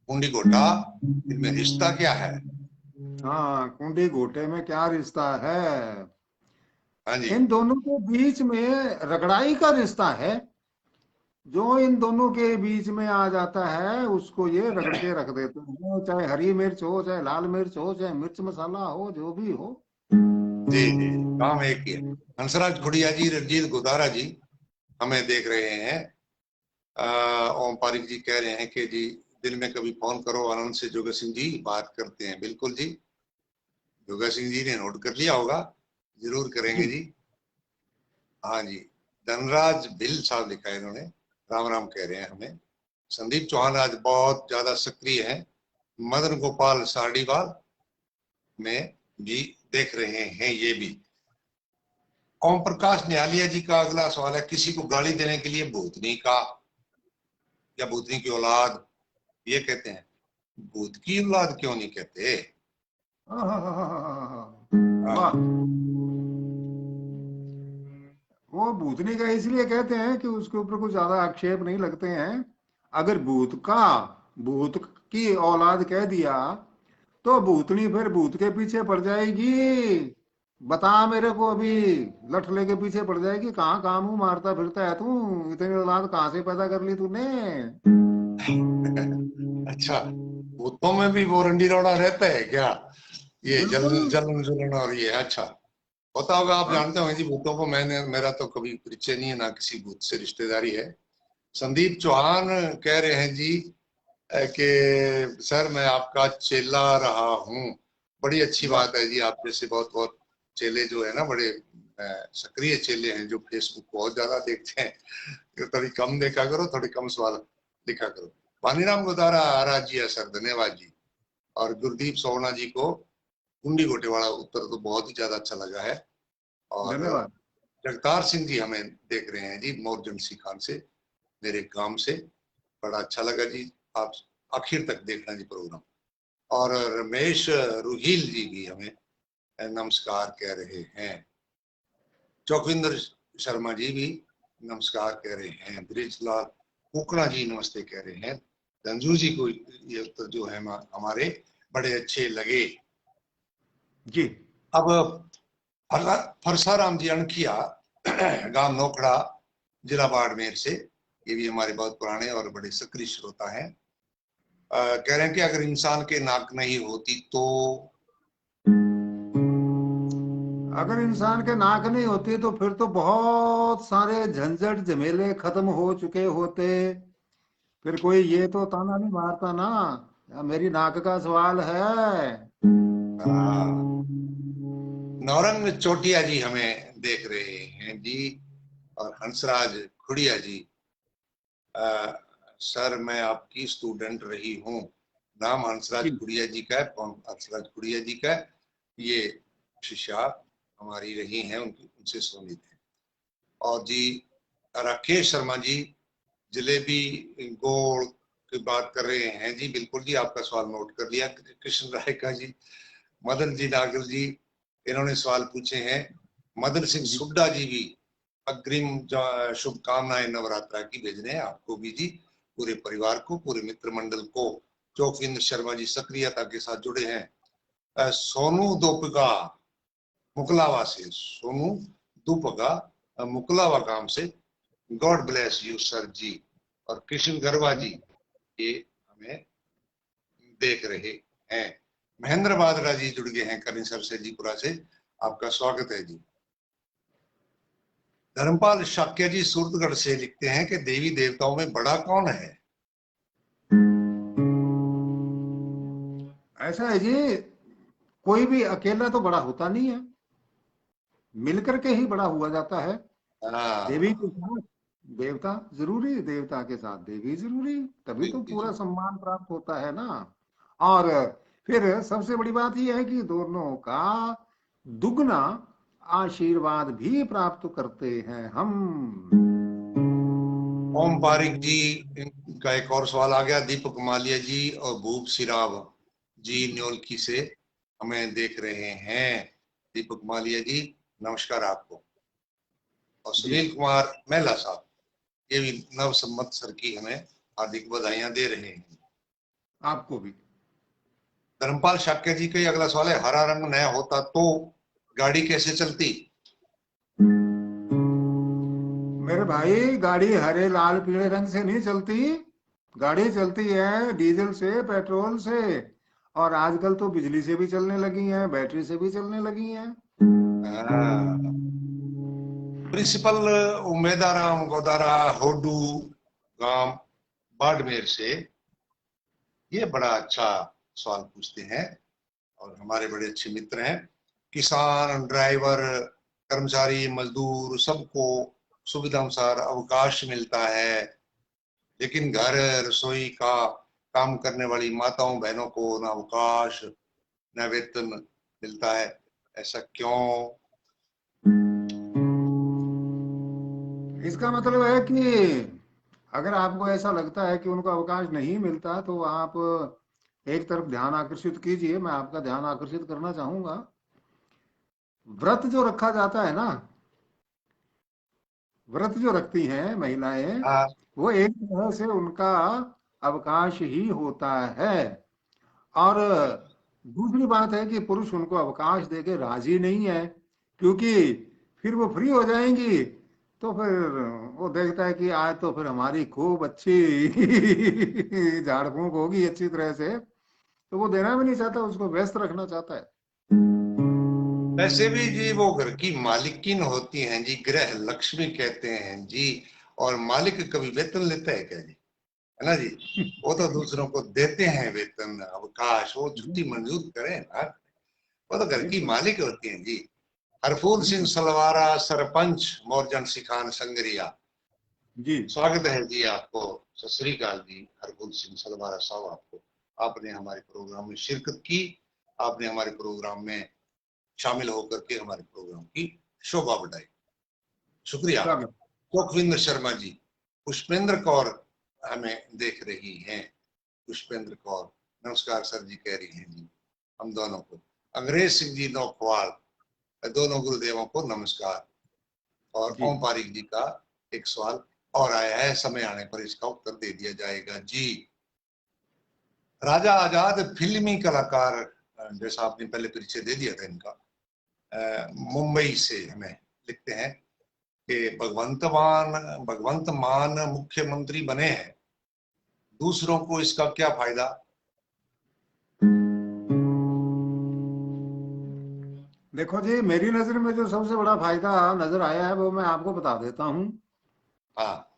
कुंडी घोटा, इनमें रिश्ता क्या है? हाँ, कुंडी घोटे में क्या रिश्ता है? हाँ जी। इन दोनों के बीच में रगड़ाई का रिश्ता है। जो इन दोनों के बीच में आ जाता है उसको ये रगड़ के रख देते हैं, चाहे हरी मिर्च हो, चाहे लाल मिर्च हो, चाहे मिर्च मसाला हो, जो भी हो। जी जी जी, काम एक ही है। हंसराज खुड़िया जी, रंजीत गुदारा जी हमें देख रहे हैं। ओम पारिक जी कह रहे हैं कि जी दिन में कभी फोन करो आनंद से, जोगा सिंह जी बात करते हैं। बिल्कुल जी, जोगा सिंह जी ने नोट कर लिया होगा, जरूर करेंगे जी जी। हाँ जी। धनराज भिल साहब लिखा है इन्होंने, राम राम कह रहे हैं हमें। संदीप चौहान आज बहुत ज्यादा सक्रिय है। मदन गोपाल साडीवाल में भी देख रहे हैं ये भी। ओम प्रकाश न्यालिया जी का अगला सवाल है, किसी को गाली देने के लिए भूतनी का या भूतनी की औलाद ये कहते हैं, भूत की औलाद क्यों नहीं कहते? वाह। हाँ वो भूतनी का इसलिए कहते हैं कि उसके ऊपर कुछ ज्यादा आक्षेप नहीं लगते हैं। अगर भूत की औलाद कह दिया तो भूतनी फिर भूत के पीछे पड़ जाएगी। बता मेरे को अभी, लठ लेके पीछे पड़ जाएगी, कहाँ काम मुंह मारता फिरता है तू, इतनी औलाद कहाँ से पैदा कर ली तूने? अच्छा, भूतों में भी वो रंडी रोड़ा रहता है क्या? ये बिल्कुल। जलन जलन जलन और ये अच्छा होता होगा। आप हाँ, जानते होंगे जी भूतों को। मैंने मेरा तो कभी परिचय नहीं है, ना किसी भूत से रिश्तेदारी है। संदीप चौहान कह रहे हैं जी कि सर मैं आपका चेला रहा हूँ। बड़ी अच्छी वाह। बात है जी, आप जैसे बहुत बहुत चेले जो है ना, बड़े सक्रिय चेले हैं जो फेसबुक बहुत ज्यादा देखते हैं। तो थोड़ी कम देखा करो, थोड़ी कम सवाल लिखा करो। वानीराम गुदारा आरा जी है सर, धन्यवाद जी। और गुरदीप सोना जी को कुंडी गोटे वाला उत्तर तो बहुत ही ज्यादा अच्छा लगा है। और धन्यवाद। जगतार सिंह जी हमें देख रहे हैं जी मोरजंसी खान से, मेरे गांव से। बड़ा अच्छा लगा जी, आप आखिर तक देखना जी प्रोग्राम। और रमेश रुहील जी भी हमें नमस्कार कह रहे हैं। चौकिंदर शर्मा जी भी नमस्कार कह रहे हैं। ब्रिजलाल कुकड़ा जी नमस्ते कह रहे हैं। रंजू जी को ये उत्तर जो है हमारे बड़े अच्छे लगे जी। अब फरसाराम जी अणखिया गांव नोखड़ा जिला बाड़मेर से, ये भी हमारे बहुत पुराने और बड़े सक्रिय श्रोता हैं। कह रहे हैं कि अगर इंसान के नाक नहीं होती तो, अगर इंसान के नाक नहीं होती तो फिर तो बहुत सारे झंझट झमेले खत्म हो चुके होते। फिर कोई ये तो ताना नहीं मारता ना, या मेरी नाक का सवाल है। नौरंग चोटिया जी हमें देख रहे हैं जी। और हंसराज खुड़िया जी, सर मैं आपकी स्टूडेंट रही हूँ। नाम हंसराज जी। खुड़िया जी का है, हंसराज खुड़िया जी का है। ये शिष्या हमारी रही हैं, उनसे सुनित है। और जी राकेश शर्मा जी जलेबी गोल की बात कर रहे हैं जी। बिल्कुल जी, आपका सवाल नोट कर लिया। कृष्ण राय का जी, मदन जी नागर जी इन्होंने सवाल पूछे हैं। मदन सिंह जी। सुड्डा जी भी अग्रिम शुभकामनाएं नवरात्रा की भेज रहे हैं आपको भी जी, पूरे परिवार को, पूरे मित्र मंडल को। चौकिंद्र शर्मा जी सक्रियता के साथ जुड़े हैं। सोनू दोपगा मुकलावा से, सोनू दोपगा मुकलावा गांव से, गॉड ब्लेस यू सर जी। और कृष्ण गरबा जी ये हमें देख रहे हैं। महेंद्र बादरा जी जुड़ गए हैं करिंसर से जीपुरा से, आपका स्वागत है जी। धर्मपाल शाक्य जी सूरतगढ़ से लिखते हैं कि देवी देवताओं में बड़ा कौन है? ऐसा है जी, कोई भी अकेला तो बड़ा होता नहीं है, मिलकर के ही बड़ा हुआ जाता है। देवी के साथ देवता जरूरी, देवता के साथ देवी जरूरी, तभी तो पूरा सम्मान प्राप्त होता है ना। और फिर सबसे बड़ी बात यह है कि दोनों का दुगना आशीर्वाद भी प्राप्त करते हैं हम। ओम पारिक जी का एक और सवाल आ गया। दीपक मालिया जी और भूप सिराव जी न्योलकी से हमें देख रहे हैं। दीपक मालिया जी नमस्कार आपको। और सुनील कुमार मेहला साहब ये भी नव संवत्सर की हमें हार्दिक बधाइयां दे रहे हैं। आपको भी। धर्मपाल शाक्य जी का अगला सवाल है, हरा रंग नया होता तो गाड़ी कैसे चलती? मेरे भाई, गाड़ी हरे लाल पीले रंग से नहीं चलती। गाड़ी चलती है डीजल से, पेट्रोल से, और आजकल तो बिजली से भी चलने लगी हैं, बैटरी से भी चलने लगी हैं। प्रिंसिपल उमेदाराम गोदारा होडू गांव बाड़मेर से ये बड़ा अच्छा सवाल पूछते हैं और हमारे बड़े अच्छे मित्र हैं। किसान, ड्राइवर, कर्मचारी, मजदूर सबको सुविधा अनुसार अवकाश मिलता है, लेकिन घर रसोई का काम करने वाली माताओं बहनों को न अवकाश न वेतन मिलता है। ऐसा क्यों? इसका मतलब है कि अगर आपको ऐसा लगता है कि उनको अवकाश नहीं मिलता, तो आप एक तरफ ध्यान आकर्षित कीजिए। मैं आपका ध्यान आकर्षित करना चाहूंगा। व्रत जो रखा जाता है ना, व्रत जो रखती हैं महिलाएं, हाँ, वो एक तरह से उनका अवकाश ही होता है। और दूसरी बात है कि पुरुष उनको अवकाश देके राजी नहीं है, क्योंकि फिर वो फ्री हो जाएंगी, तो फिर वो देखता है कि आज तो फिर हमारी खूब अच्छी झाड़ फूंक होगी अच्छी तरह से, तो वो देना भी नहीं चाहता, उसको व्यस्त रखना चाहता है। वैसे भी जी वो घर की मालिकिन होती हैं जी, गृह लक्ष्मी कहते हैं जी। और मालिक कभी वेतन लेता है क्या जी? है ना जी, वो तो दूसरों को देते हैं वेतन, अवकाश, वो छुट्टी मंजूर करें ना, वो तो घर की बिल्कुल। मालिक होती हैं जी। हरफूल सिंह बिल्कुल। सलवारा सरपंच मोरजन सिखान संगरिया, जी। स्वागत है जी आपको। सत श्री अकाल जी हरफूल सिंह सलवारा साहब, आपको, आपने हमारे प्रोग्राम में शिरकत की आपने हमारे प्रोग्राम में शामिल होकर के हमारे प्रोग्राम की शोभा बढ़ाई। शुक्रिया। सुखविंदर शर्मा जी, पुष्पेंद्र कौर हमें देख रही हैं। पुष्पेंद्र कौर, नमस्कार सर जी कह रही हैं जी हम दोनों को। अंग्रेज सिंह जी नौखवाल, दोनों गुरुदेवों को नमस्कार। और ओम पारिक जी का एक सवाल और आया है, समय आने पर इसका उत्तर दे दिया जाएगा जी। राजा आजाद फिल्मी कलाकार, जैसा आपने पहले परिचय दे दिया था इनका, मुंबई से हमें लिखते हैं कि भगवंत मान मुख्यमंत्री बने हैं, दूसरों को इसका क्या फायदा? देखो जी, मेरी नजर में जो सबसे बड़ा फायदा नजर आया है वो मैं आपको बता देता हूँ। हाँ,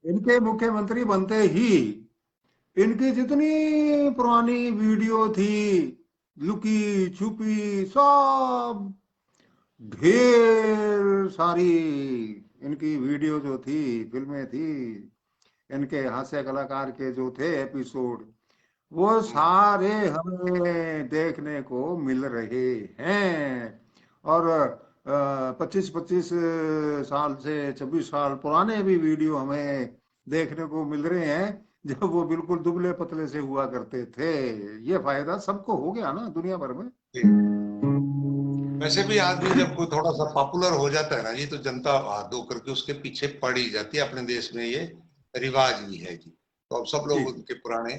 इनके मुख्यमंत्री बनते ही इनकी जितनी पुरानी वीडियो थी, लुकी छुपी, सब ढेर सारी इनकी वीडियो जो थी, फिल्में थी, इनके हास्य कलाकार के जो थे एपिसोड, वो सारे हमें देखने को मिल रहे हैं। और 25-25 साल से 26 साल पुराने भी वीडियो हमें देखने को मिल रहे हैं, जब वो बिल्कुल दुबले पतले से हुआ करते थे। ये फायदा सबको हो गया ना दुनिया भर में। वैसे भी आदमी जब कोई थोड़ा सा पॉपुलर हो जाता है ना जी, तो जनता हाथ धो करके उसके पीछे पड़ ही जाती है। अपने देश में ये रिवाज भी है जी। तो अब सब लोग उनके पुराने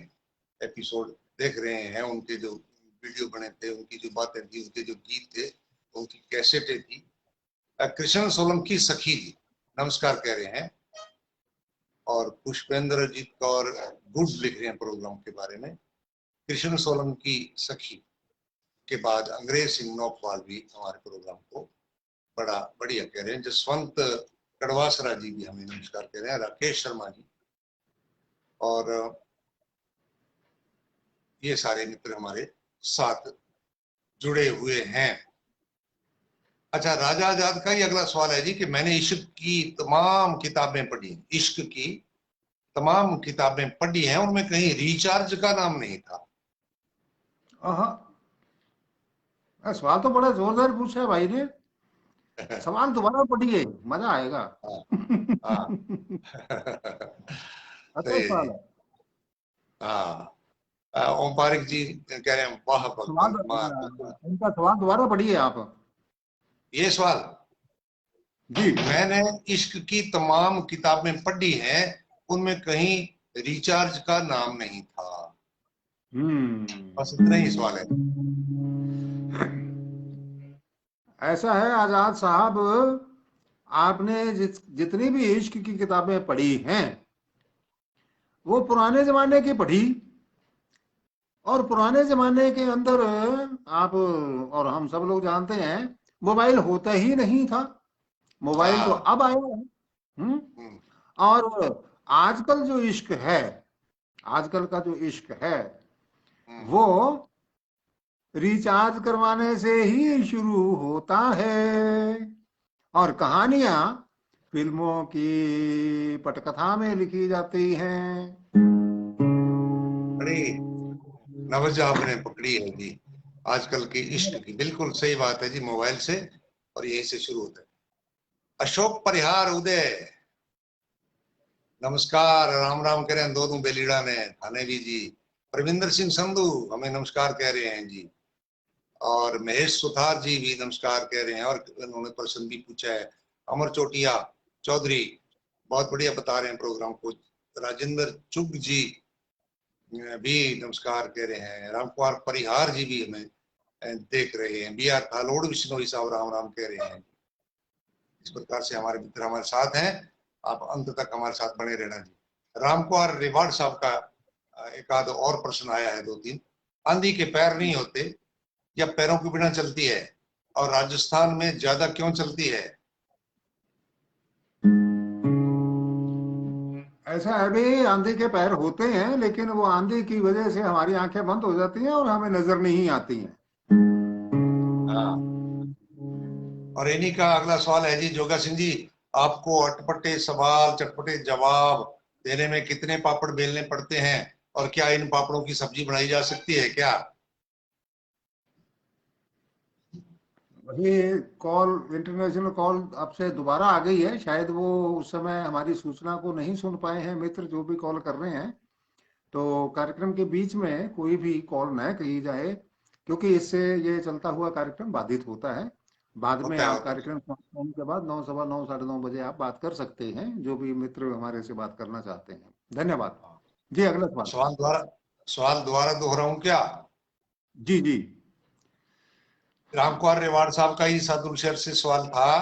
एपिसोड देख रहे हैं, उनके जो वीडियो बने थे, उनकी जो बातें थी, उनके जो गीत थे, उनकी कैसेटें थी। कृष्ण सोलंकी सखी जी नमस्कार कह रहे हैं। और पुष्पेंद्र जी कौर गुड लिख रहे हैं प्रोग्राम के बारे में। कृष्ण सोलंकी सखी के बाद अंग्रेज सिंह नौखवाल भी हमारे प्रोग्राम को बड़ा बढ़िया कह रहे हैं। जसवंत कड़वासरा जी भी हमें नमस्कार कह रहे हैं। राकेश शर्मा जी, और ये सारे मित्र हमारे साथ जुड़े हुए हैं। अच्छा, राजा आजाद का ही अगला सवाल है जी कि मैंने इश्क की तमाम किताबें पढ़ी, इश्क की तमाम किताबें पढ़ी हैं, उनमें कहीं रिचार्ज का नाम नहीं था। सवाल तो बड़ा जोरदार पूछा है भाई ने। सवाल दोबारा पढ़िए, मजा आएगा। हाँ। अच्छा सही है सवाल जी। है। हाँ, ओम पारिक जी कह रहे हैं वाह सवाल भगवंत मान। उनका सवाल दोबारा पढ़िए आप। ये सवाल, जी। मैंने इश्क की तमाम किताबें पढ़ी हैं, उनमें कहीं रिचार्ज का नाम नहीं था। बस इतना ही सवाल है। ऐसा है आजाद साहब, आपने जितनी भी इश्क की किताबें पढ़ी हैं वो पुराने जमाने की पढ़ी, और पुराने जमाने के अंदर आप और हम सब लोग जानते हैं मोबाइल होता ही नहीं था। मोबाइल तो हाँ। अब आया है। हम्म, और आजकल जो इश्क है, आजकल का जो इश्क है हम्म। वो रिचार्ज करवाने से ही शुरू होता है, और कहानियां फिल्मों की पटकथा में लिखी जाती हैं। बड़ी नवजा आपने पकड़ी है जी। आजकल की इश्क की बिल्कुल सही बात है जी, मोबाइल से और यहीं से शुरू होता है। अशोक परिहार उदय नमस्कार, राम राम कह रहे हैं दोनों बेलीड़ा ने थाने भी जी। प्रविंदर सिंह संधू हमें नमस्कार कह रहे हैं जी। और महेश सुथार जी भी नमस्कार कह रहे हैं, और उन्होंने प्रश्न भी पूछा है। अमर चोटिया चौधरी बहुत बढ़िया बता रहे हैं प्रोग्राम को। राजेंद्र चुग जी भी नमस्कार कह रहे हैं। रामकुमार परिहार जी भी हमें देख रहे हैं। बी आर थालोड़ विश्नोई साहब राम राम कह रहे हैं। इस प्रकार से हमारे मित्र हमारे साथ हैं, आप अंत तक हमारे साथ बने रहना जी। रामकुमार रिवार्ड साहब का एक आध और प्रश्न आया है, दो तीन। आंधी के पैर नहीं होते या पैरों के बिना चलती है, और राजस्थान में ज्यादा क्यों चलती है? ऐसा है भी, आंधी के पैर होते हैं लेकिन वो आंधी की वजह से हमारी आंखें बंद हो जाती हैं और हमें नजर नहीं आती हैं। हाँ। और इन्हीं का अगला सवाल है जी, जोगा सिंह जी, आपको अटपटे सवाल चटपटे जवाब देने में कितने पापड़ बेलने पड़ते हैं, और क्या इन पापड़ों की सब्जी बनाई जा सकती है क्या? वही कॉल, इंटरनेशनल कॉल आपसे दोबारा आ गई है। शायद वो उस समय हमारी सूचना को नहीं सुन पाए हैं मित्र जो भी कॉल कर रहे हैं। तो कार्यक्रम के बीच में कोई भी कॉल न की जाए, क्योंकि इससे ये चलता हुआ कार्यक्रम बाधित होता है। बाद में होता है आप होता है। कार्यक्रम समाप्त होने के बाद 9, सवा 9, 9:30 बजे आप बात कर सकते हैं, जो भी मित्र हमारे से बात करना चाहते हैं। धन्यवाद हाँ। जी। अगला सवाल। सवाल दोबारा दोहराऊं क्या? जी जी। रामकुमार रेवाड़ साहब का ही साधु शहर से सवाल था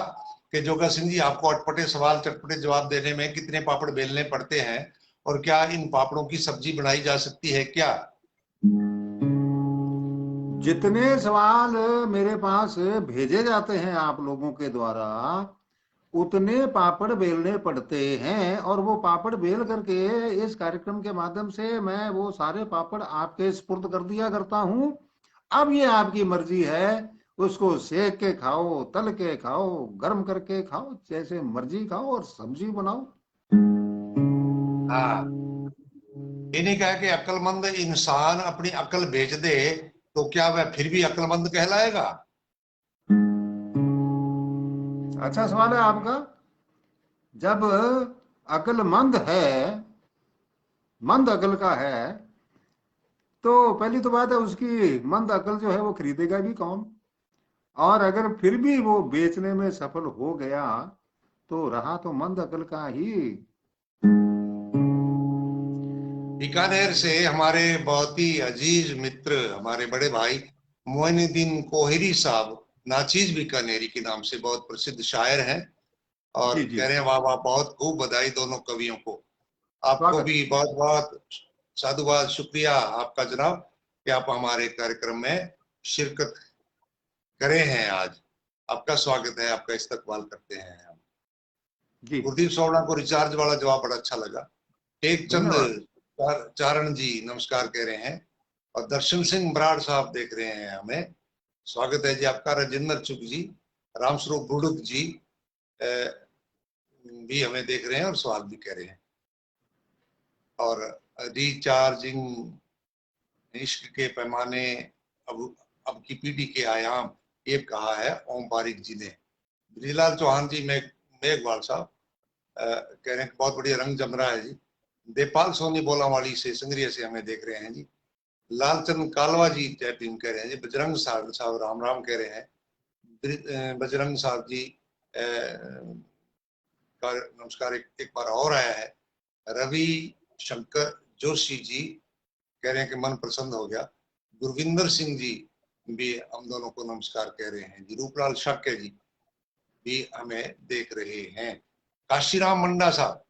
कि जोगा सिंह जी, आपको अटपटे सवाल चटपटे जवाब देने में कितने पापड़ बेलने पड़ते हैं, और क्या इन पापड़ों की सब्जी बनाई जा सकती है क्या? जितने सवाल मेरे पास भेजे जाते हैं आप लोगों के द्वारा, उतने पापड़ बेलने पड़ते हैं, और वो पापड़ बेल करके इस कार्यक्रम के माध्यम से मैं वो सारे पापड़ आपके सुपुर्द कर दिया करता हूं। अब ये आपकी मर्जी है, उसको सेक के खाओ, तल के खाओ, गर्म करके खाओ, जैसे मर्जी खाओ और सब्जी बनाओ। हाँ, इन्हीं कहा कि अक्लमंद इंसान अपनी अकल बेच दे तो क्या वह फिर भी अक्लमंद कहलाएगा? अच्छा सवाल है आपका। जब अक्लमंद है, मंद अकल का है, तो पहली तो बात है उसकी मंद अकल जो है वो खरीदेगा भी कौन। और अगर फिर भी वो बेचने में सफल हो गया, तो रहा तो मंद अकल का ही। बीकानेर से हमारे बहुत ही अजीज मित्र, हमारे बड़े भाई मोइनुद्दीन कोहिरी साहब, नाचीज बीकानेरी के नाम से बहुत प्रसिद्ध शायर हैं, और जी जी। कह रहे हैं वाह वाह, बहुत खूब बधाई दोनों कवियों को। आपको स्वागत। भी बहुत बहुत साधुवाद, शुक्रिया आपका जनाब कि आप हमारे कार्यक्रम में शिरकत करे हैं आज। आपका स्वागत है, आपका इस्तकबाल करते हैं हम। जी। गुरदीप सोवड़ा को रिचार्ज वाला जवाब बड़ा अच्छा लगा। एक चंद धन्यवाद। चारण जी नमस्कार कह रहे हैं, और दर्शन सिंह बराड़ साहब देख रहे हैं हमें। स्वागत है जी आपका। राजेंद्र चुग जी, रामस्वरूप बुड़ुक जी भी हमें देख रहे हैं और सवाल भी कह रहे हैं। और रिचार्जिंग इश्क के पैमाने, अब अब की पीढ़ी के आयाम, ये कहा है ओम बारिक जी ने। ब्रिजलाल चौहान जी, मेघवाल साहब कह रहे हैं बहुत बढ़िया रंग जम रहा है जी। देपाल सोनी बोलावाली से, संग्रिया से हमें देख रहे हैं जी। लालचंद कालवा जी जय भीम कह रहे हैं जी। बजरंग साहब राम राम कह रहे हैं। बजरंग साहब जी का नमस्कार एक बार और आया है। रवि शंकर जोशी जी कह रहे हैं कि मन प्रसन्न हो गया। गुरविंदर सिंह जी भी हम दोनों को नमस्कार कह रहे हैं जी। रूपलाल शाक्य जी भी हमें देख रहे हैं। काशीराम मंडा साहब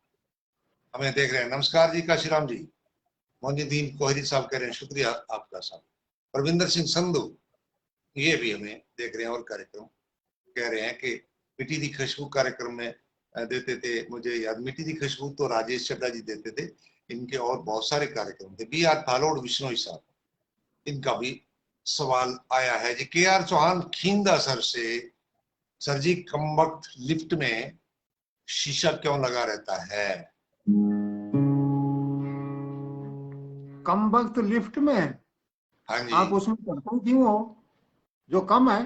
हमें देख रहे हैं, नमस्कार जी काशीराम जी। मोइनुद्दीन कोहरी साहब कह रहे हैं शुक्रिया आपका साहब। परविंदर सिंह संधू ये भी हमें देख रहे हैं, और कार्यक्रम कह रहे हैं कि मिट्टी दी खुशबू कार्यक्रम में देते थे। मुझे याद, मिट्टी दी खुशबू तो राजेश चड्डा जी देते थे, इनके और बहुत सारे कार्यक्रम थे। बी आर थालोड़ विश्नोई साहब, इनका भी सवाल आया है जी। के आर चौहान खींदा सर से, सर जी कमबख्त लिफ्ट में शीशा क्यों लगा रहता है? कम वक्त लिफ्ट में हाँ जी। आप उसमें चढ़ते क्यों हो, जो कम है।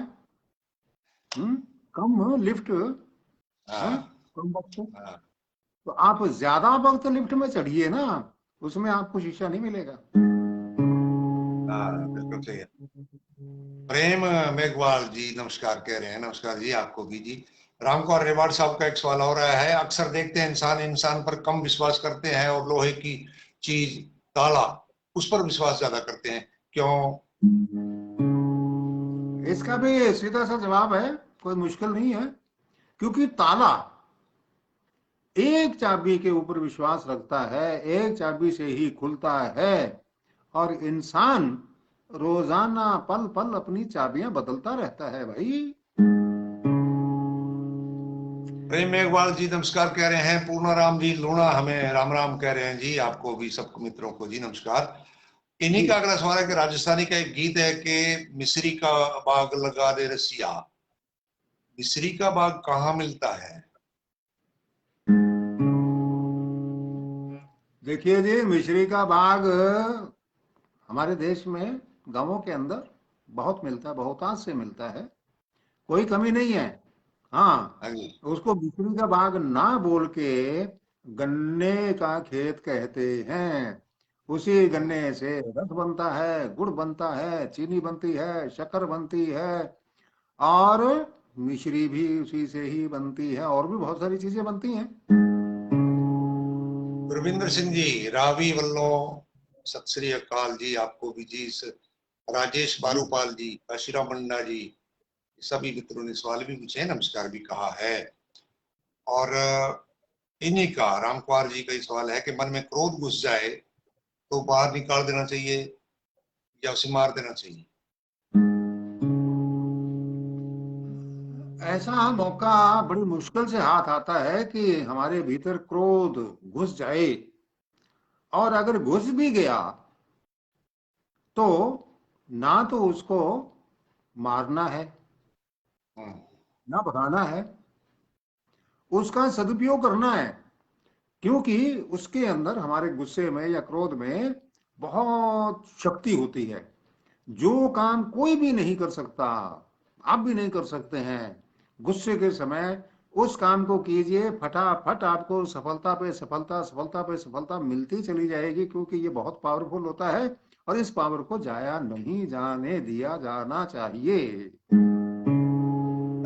हम्म। कम लिफ्ट है, हाँ कम वक्त। हाँ तो आप ज्यादा वक्त लिफ्ट में चढ़िए ना, उसमें आपको शीशा नहीं मिलेगा। हाँ, बिल्कुल सही है। प्रेम मेघवाल जी नमस्कार कह रहे हैं, नमस्कार जी आपको भी जी। रामकुमार रेवाड़ साहब का एक सवाल हो रहा है, अक्सर देखते हैं इंसान इंसान पर कम विश्वास करते हैं और लोहे की चीज ताला उस पर विश्वास ज्यादा करते हैं, क्यों? इसका भी सीधा सा जवाब है, कोई मुश्किल नहीं है। क्योंकि ताला एक चाबी के ऊपर विश्वास रखता है, एक चाबी से ही खुलता है, और इंसान रोजाना पल पल अपनी चाबियां बदलता रहता है भाई। प्रेम मेघवाल जी नमस्कार कह रहे हैं। पूर्णाराम जी लूणा हमें राम राम कह रहे हैं जी। आपको भी सब मित्रों को जी नमस्कार। इन्हीं जी। का अगला सवाल है कि राजस्थानी का एक गीत है कि मिस्री का बाग लगा दे रसिया, मिस्री का बाग कहाँ मिलता है? देखिए जी, मिश्री का बाग हमारे देश में गांवों के अंदर बहुत मिलता है, बहुतांश से मिलता है। कोई कमी नहीं है। हाँ, हाँ जी। उसको बिक्री का बाग ना बोल के गन्ने का खेत कहते हैं। उसी हम्म, गन्ने से रस बनता है, गुड़ बनता है, चीनी बनती है, शक्कर बनती है, और मिश्री भी उसी से ही बनती है, और भी बहुत सारी चीजें बनती हैं। गुरविंदर सिंह जी, रावी वल्लों सत श्री अकाल जी, आपको भी जी। राजेश जी। बारूपाल जी, काशीराम मंडा जी, सभी मित्रों ने सवाल भी पूछे हैं, नमस्कार भी कहा है। और इन्हीं का राम कुमार जी का ही सवाल है कि मन में क्रोध घुस जाए तो बाहर निकाल देना चाहिए या उसे मार देना चाहिए। ऐसा मौका बड़ी मुश्किल से हाथ आता है कि हमारे भीतर क्रोध घुस जाए, और अगर घुस भी गया तो ना तो उसको मारना है, हम्म, ना भगाना है, उसका सदुपयोग करना है। क्योंकि उसके अंदर, हमारे गुस्से में या क्रोध में, बहुत शक्ति होती है। जो काम कोई भी नहीं कर सकता, आप भी नहीं कर सकते हैं, गुस्से के समय उस काम को कीजिए, फटाफट आपको सफलता पे सफलता, सफलता पे सफलता मिलती चली जाएगी, क्योंकि ये बहुत पावरफुल होता है और इस पावर को जाया नहीं जाने दिया जाना चाहिए।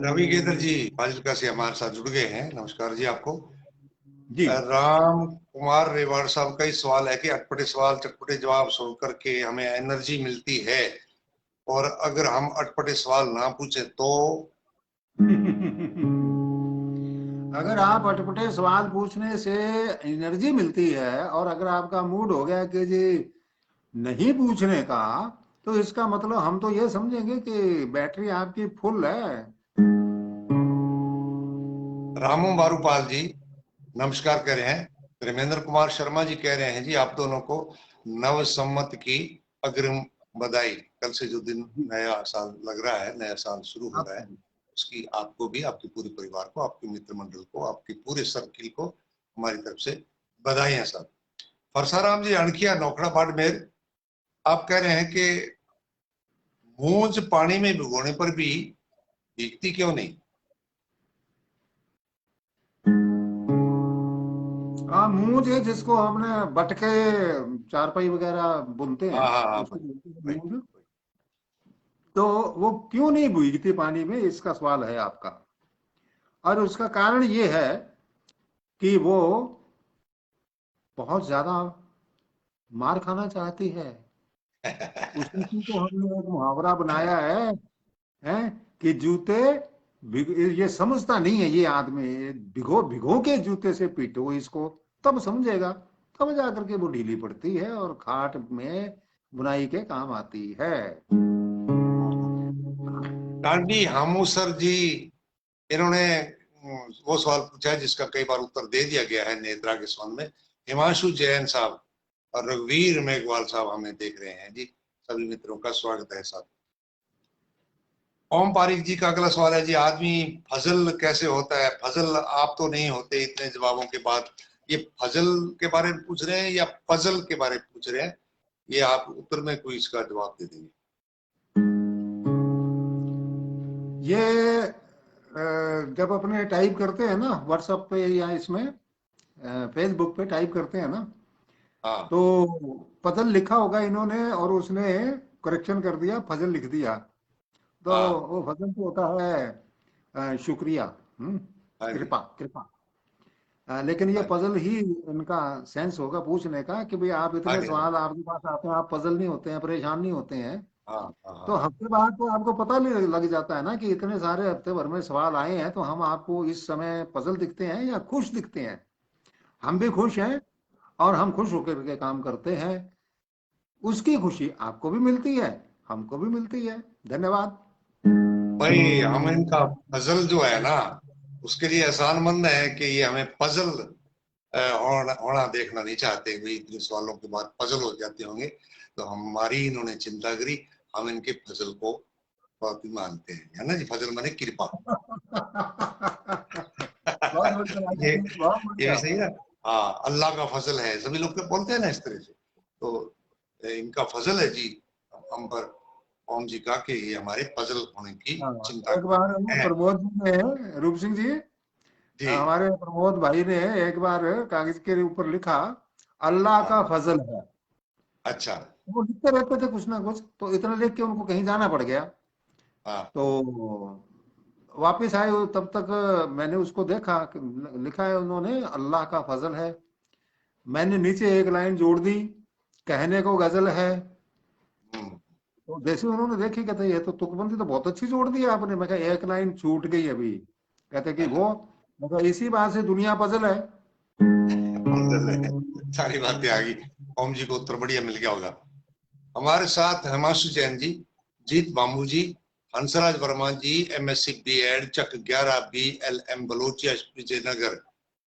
रवि गेदर जी फाजिलका से हमारे साथ जुड़ गए हैं, नमस्कार जी आपको। जी। राम कुमार रेवाड़ साहब का ही सवाल है कि अटपटे सवाल चटपटे जवाब सुन करके हमें एनर्जी मिलती है, और अगर हम अटपटे सवाल ना पूछे तो। अगर आप अटपटे सवाल पूछने से एनर्जी मिलती है, और अगर आपका मूड हो गया कि जी नहीं पूछने का, तो इसका मतलब हम तो ये समझेंगे कि बैटरी आपकी फुल है। रामू बारूपाल जी नमस्कार कह रहे हैं। धर्मेंद्र कुमार शर्मा जी कह रहे हैं जी आप दोनों को नव सम्मत की अग्रिम बधाई। कल से जो दिन नया साल लग रहा है, नया साल शुरू हो रहा है, आपको उसकी आपको भी, आपके पूरे परिवार को, आपके मित्र मंडल को, आपके पूरे सर्किल को हमारी तरफ से बधाई सर। परसाराम जी अणखिया नौखड़ा बाड़मेर, आप कह रहे हैं कि मूंज पानी में भिगोने पर भी भीगती क्यों नहीं। हाँ, मूंज है जिसको हमने बटके, चारपाई वगैरह बुनते हैं, हाँ हाँ हाँ उसको भाई, बोलते हैं भाई, मूंज। भाई। तो वो क्यों नहीं भीगती पानी में, इसका सवाल है आपका। और उसका कारण ये है कि वो बहुत ज्यादा मार खाना चाहती है। उसी को हमने एक मुहावरा बनाया है कि जूते ये समझता नहीं है ये आदमी, भिगो भिगो के जूते से पीटो इसको, तब समझेगा, तब जाकर के वो ढीली पड़ती है और खाट में बुनाई के काम आती है। डांडी हामू सर जी, इन्होंने वो सवाल पूछा है जिसका कई बार उत्तर दे दिया गया है नेत्रा के सवाल में। हिमांशु जैन साहब और रघुवीर मेघवाल साहब हमें देख रहे हैं जी, सभी मित्रों का स्वागत है साहब। ओम पारिक जी का अगला सवाल है जी, आदमी फजल कैसे होता है। फजल आप तो नहीं होते इतने जवाबों के बाद। ये फजल के बारे में पूछ रहे हैं या पजल के बारे में पूछ रहे हैं, ये आप उत्तर में कोई इसका जवाब दे देंगे। ये जब अपने टाइप करते हैं ना व्हाट्सएप पे या इसमें फेसबुक पे टाइप करते हैं ना, हाँ तो फजल लिखा होगा इन्होंने और उसने करेक्शन कर दिया, फजल लिख दिया। तो हाँ वो फजल तो होता है शुक्रिया, हाँ जी, कृपा कृपा। लेकिन ये हाँ जी, पजल ही इनका सेंस होगा पूछने का कि भाई आप हाँ इतने जी, हाँ जी, सवाल आपके पास आते हैं, आप पजल नहीं होते हैं, परेशान नहीं होते हैं। हाँ हाँ तो हाँ हफ्ते बाद तो आपको पता लग जाता है ना कि इतने सारे हफ्ते भर में सवाल आए हैं, तो हम आपको इस समय पजल दिखते हैं या खुश दिखते हैं। हम भी खुश हैं, और हम खुश होकर के काम करते हैं। उसकी खुशी आपको भी मिलती है, हमको भी मिलती है। धन्यवाद। भाई। हम इनका पजल जो है ना, उसके लिए एहसानमंद है कि ये हमें पजल होना होना देखना नहीं चाहते। भाई इतने सवालों के बाद पजल हो जाते होंगे, तो हमारी इन्होंने चिंता करी। हम इनके फजल को बहुत ही मानते हैं, है ना जी। फजल माने कृपा। बहुत बढ़िया राजू ये जी, बहुत ये भी बढ़िया। सही ना। हाँ, अल्लाह का फजल है, सभी लोग तो बोलते हैं ना इस तरह से। तो इनका फजल है जी हम पर। ओम जी का कि ये हमारे पजल होने की चिंता एक बार है। प्रमोद जी ने, रूप सिंह जी, जी हमारे प्रमोद भाई ने एक बार कागज के ऊपर लिखा, अल्लाह का हाँ, फजल है। अच्छा वो लिखते रहते थे कुछ ना कुछ, तो इतना लिख के उनको कहीं जाना पड़ गया। हाँ तो वापिस आए वो, तब तक मैंने उसको देखा कि लिखा है उन्होंने, अल्लाह का फजल है। मैंने नीचे एक लाइन जोड़ दी, कहने को गजल है। हम्म, तो जैसे उन्होंने देखी, कहते ये तो तुकबंदी तो बहुत अच्छी जोड़ दी आपने। मैं कहा एक लाइन छूट गई अभी। कहते कि वो, मैं कहा इसी बात से दुनिया पजल है। पजल है, सारी बातें आ गई। ओम जी को उत्तर बढ़िया मिल गया होगा। हमारे साथ हिमांशु जैन जी, जीत बामू जी, हंसराज वर्मा जी, MSc B.Ed, चक 11 BLM बलोचिया विजयनगर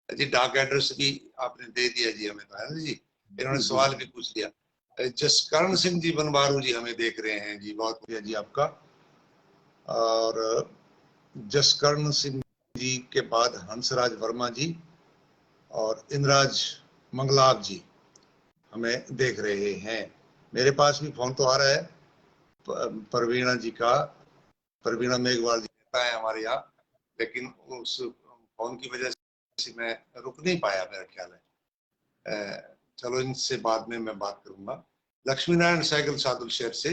जी। डाक एड्रेस भी आपने दे दिया जी हमें, तो है ना जी। इन्होंने जी जी सवाल भी पूछ लिया। जसकरण सिंह जी बनवारू जी हमें देख रहे हैं जी, बहुत बढ़िया जी आपका। और जसकरण सिंह जी के बाद हंसराज वर्मा जी और इंद्राज मंगलाब जी हमें देख रहे हैं। मेरे पास भी फोन तो आ रहा है परवीणा जी का, परवीणा मेघवाल जी रहता है हमारे यहाँ, लेकिन उस फोन की वजह से मैं रुक नहीं पाया, मेरा ख्याल है। चलो इनसे बाद में मैं बात करूंगा। लक्ष्मी नारायण साइकिल सादुल शहर से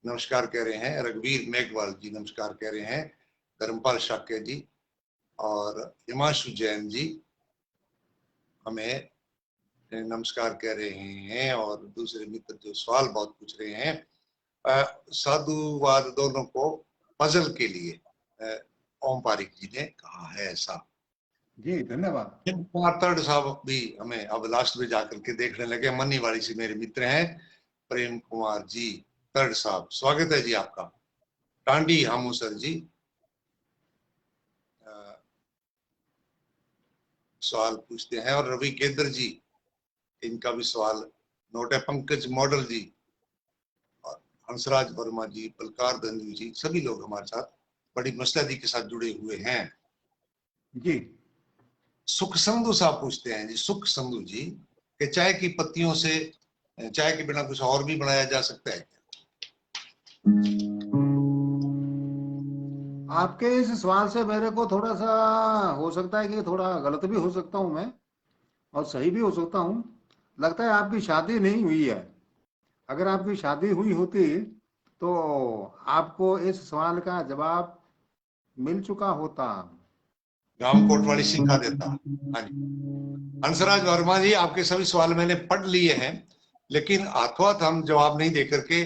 नमस्कार कह रहे हैं। रघुवीर मेघवाल जी नमस्कार कह रहे हैं। धर्मपाल शाक्य जी और हिमांशु जैन जी हमें नमस्कार कह रहे हैं। और दूसरे मित्र जो सवाल बहुत पूछ रहे हैं, साधुवाद दोनों को पजल के लिए ओम पारिक जी ने कहा है ऐसा। जी, धन्यवाद। तर्ड साहब भी हमें अब लास्ट में जाकर के देखने लगे। मन्नी वाली से मेरे मित्र हैं प्रेम कुमार जी तर्ड साहब, स्वागत है जी आपका। टांडी हामूसर जी सवाल पूछते हैं। और रवि केंद्र जी, इनका भी सवाल नोट है। पंकज मॉडल जी और हंसराज वर्मा जी, बलकार धंजू जी, सभी लोग हमारे साथ बड़ी मसलदी के साथ जुड़े हुए हैं। जी, सुख संधु साहब पूछते हैं जी, सुख संधु जी, कि चाय की पत्तियों से चाय के बिना कुछ और भी बनाया जा सकता है क्या? आपके इस सवाल से मेरे को थोड़ा सा हो सकता है कि थोड़ा गलत भी हो सकता हूं मैं, और सही भी हो सकता हूं। लगता है आपकी शादी नहीं हुई है। अगर आपकी शादी हुई होती तो आपको इस सवाल का जवाब मिल चुका होता। राम कोटवाली सिखा देता। हाँ जी, हंसराज वर्मा जी, आपके सभी सवाल मैंने पढ़ लिए हैं, लेकिन हाथों हाथ हम जवाब नहीं दे करके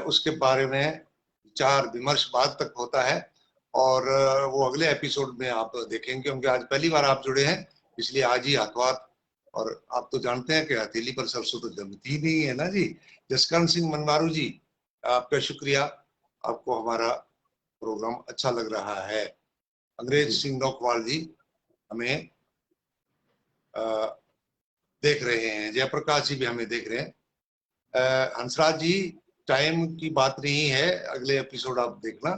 उसके बारे में विचार विमर्श बाद तक होता है। और वो अगले एपिसोड में आप देखेंगे, क्योंकि आज पहली बार आप जुड़े हैं, इसलिए आज ही हाथों हाथ। और आप तो जानते हैं कि हथेली पर सरसों तो जमती ही नहीं है ना जी। जसकरण सिंह मनवारू जी, आपका शुक्रिया, आपको हमारा प्रोग्राम अच्छा लग रहा है। अंग्रेज जी, सिंह नौकवाल जी हमें देख रहे हैं। जयप्रकाश जी भी हमें देख रहे हैं। हंसराज जी, टाइम की बात नहीं है, अगले एपिसोड आप देखना,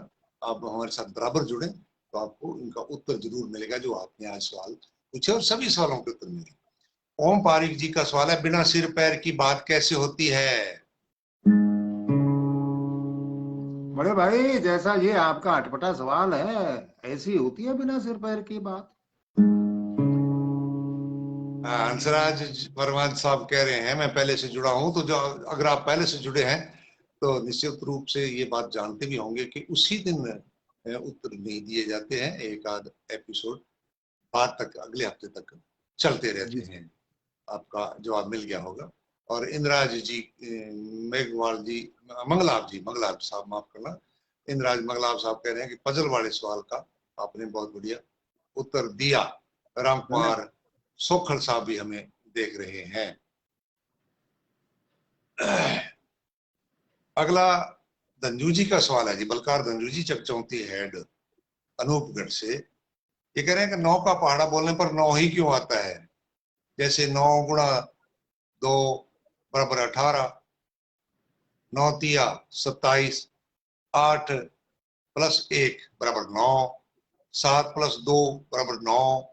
आप हमारे साथ बराबर जुड़े तो आपको इनका उत्तर जरूर मिलेगा जो आपने आज सवाल पूछे, और सभी सवालों के उत्तर मिलेंगे। ओम पारिक जी का सवाल है, बिना सिर पैर की बात कैसे होती है? बड़े भाई, जैसा ये आपका अटपटा सवाल है, ऐसी होती है बिना सिर पैर की बात। हंसराज वर्मा साहब कह रहे हैं मैं पहले से जुड़ा हूं, तो जो अगर आप पहले से जुड़े हैं तो निश्चित रूप से ये बात जानते भी होंगे कि उसी दिन उत्तर नहीं दिए जाते हैं, एक आध एपिसोड बाद तक, अगले हफ्ते तक चलते जी रहते जी। हैं। आपका जवाब मिल गया होगा। और इंद्राज जी, मेघवाल जी, मंगलाब साहब माफ करना, इंद्राज मंगलाब साहब कह रहे हैं कि पजल वाले सवाल का आपने बहुत बढ़िया उत्तर दिया। राम धन्यवाद। कुमार सोखल साहब भी हमें देख रहे हैं। अगला धंजू जी का सवाल है जी, बलकार धंजू जी, चकचौती हेड अनूपगढ़ से। ये कह रहे हैं कि 9 का पहाड़ा बोलने पर 9 ही क्यों आता है? जैसे 9 गुणा 2 बराबर 18, 9 तिया 27, 8 प्लस 1 बराबर 9, 7 प्लस 2 बराबर 9,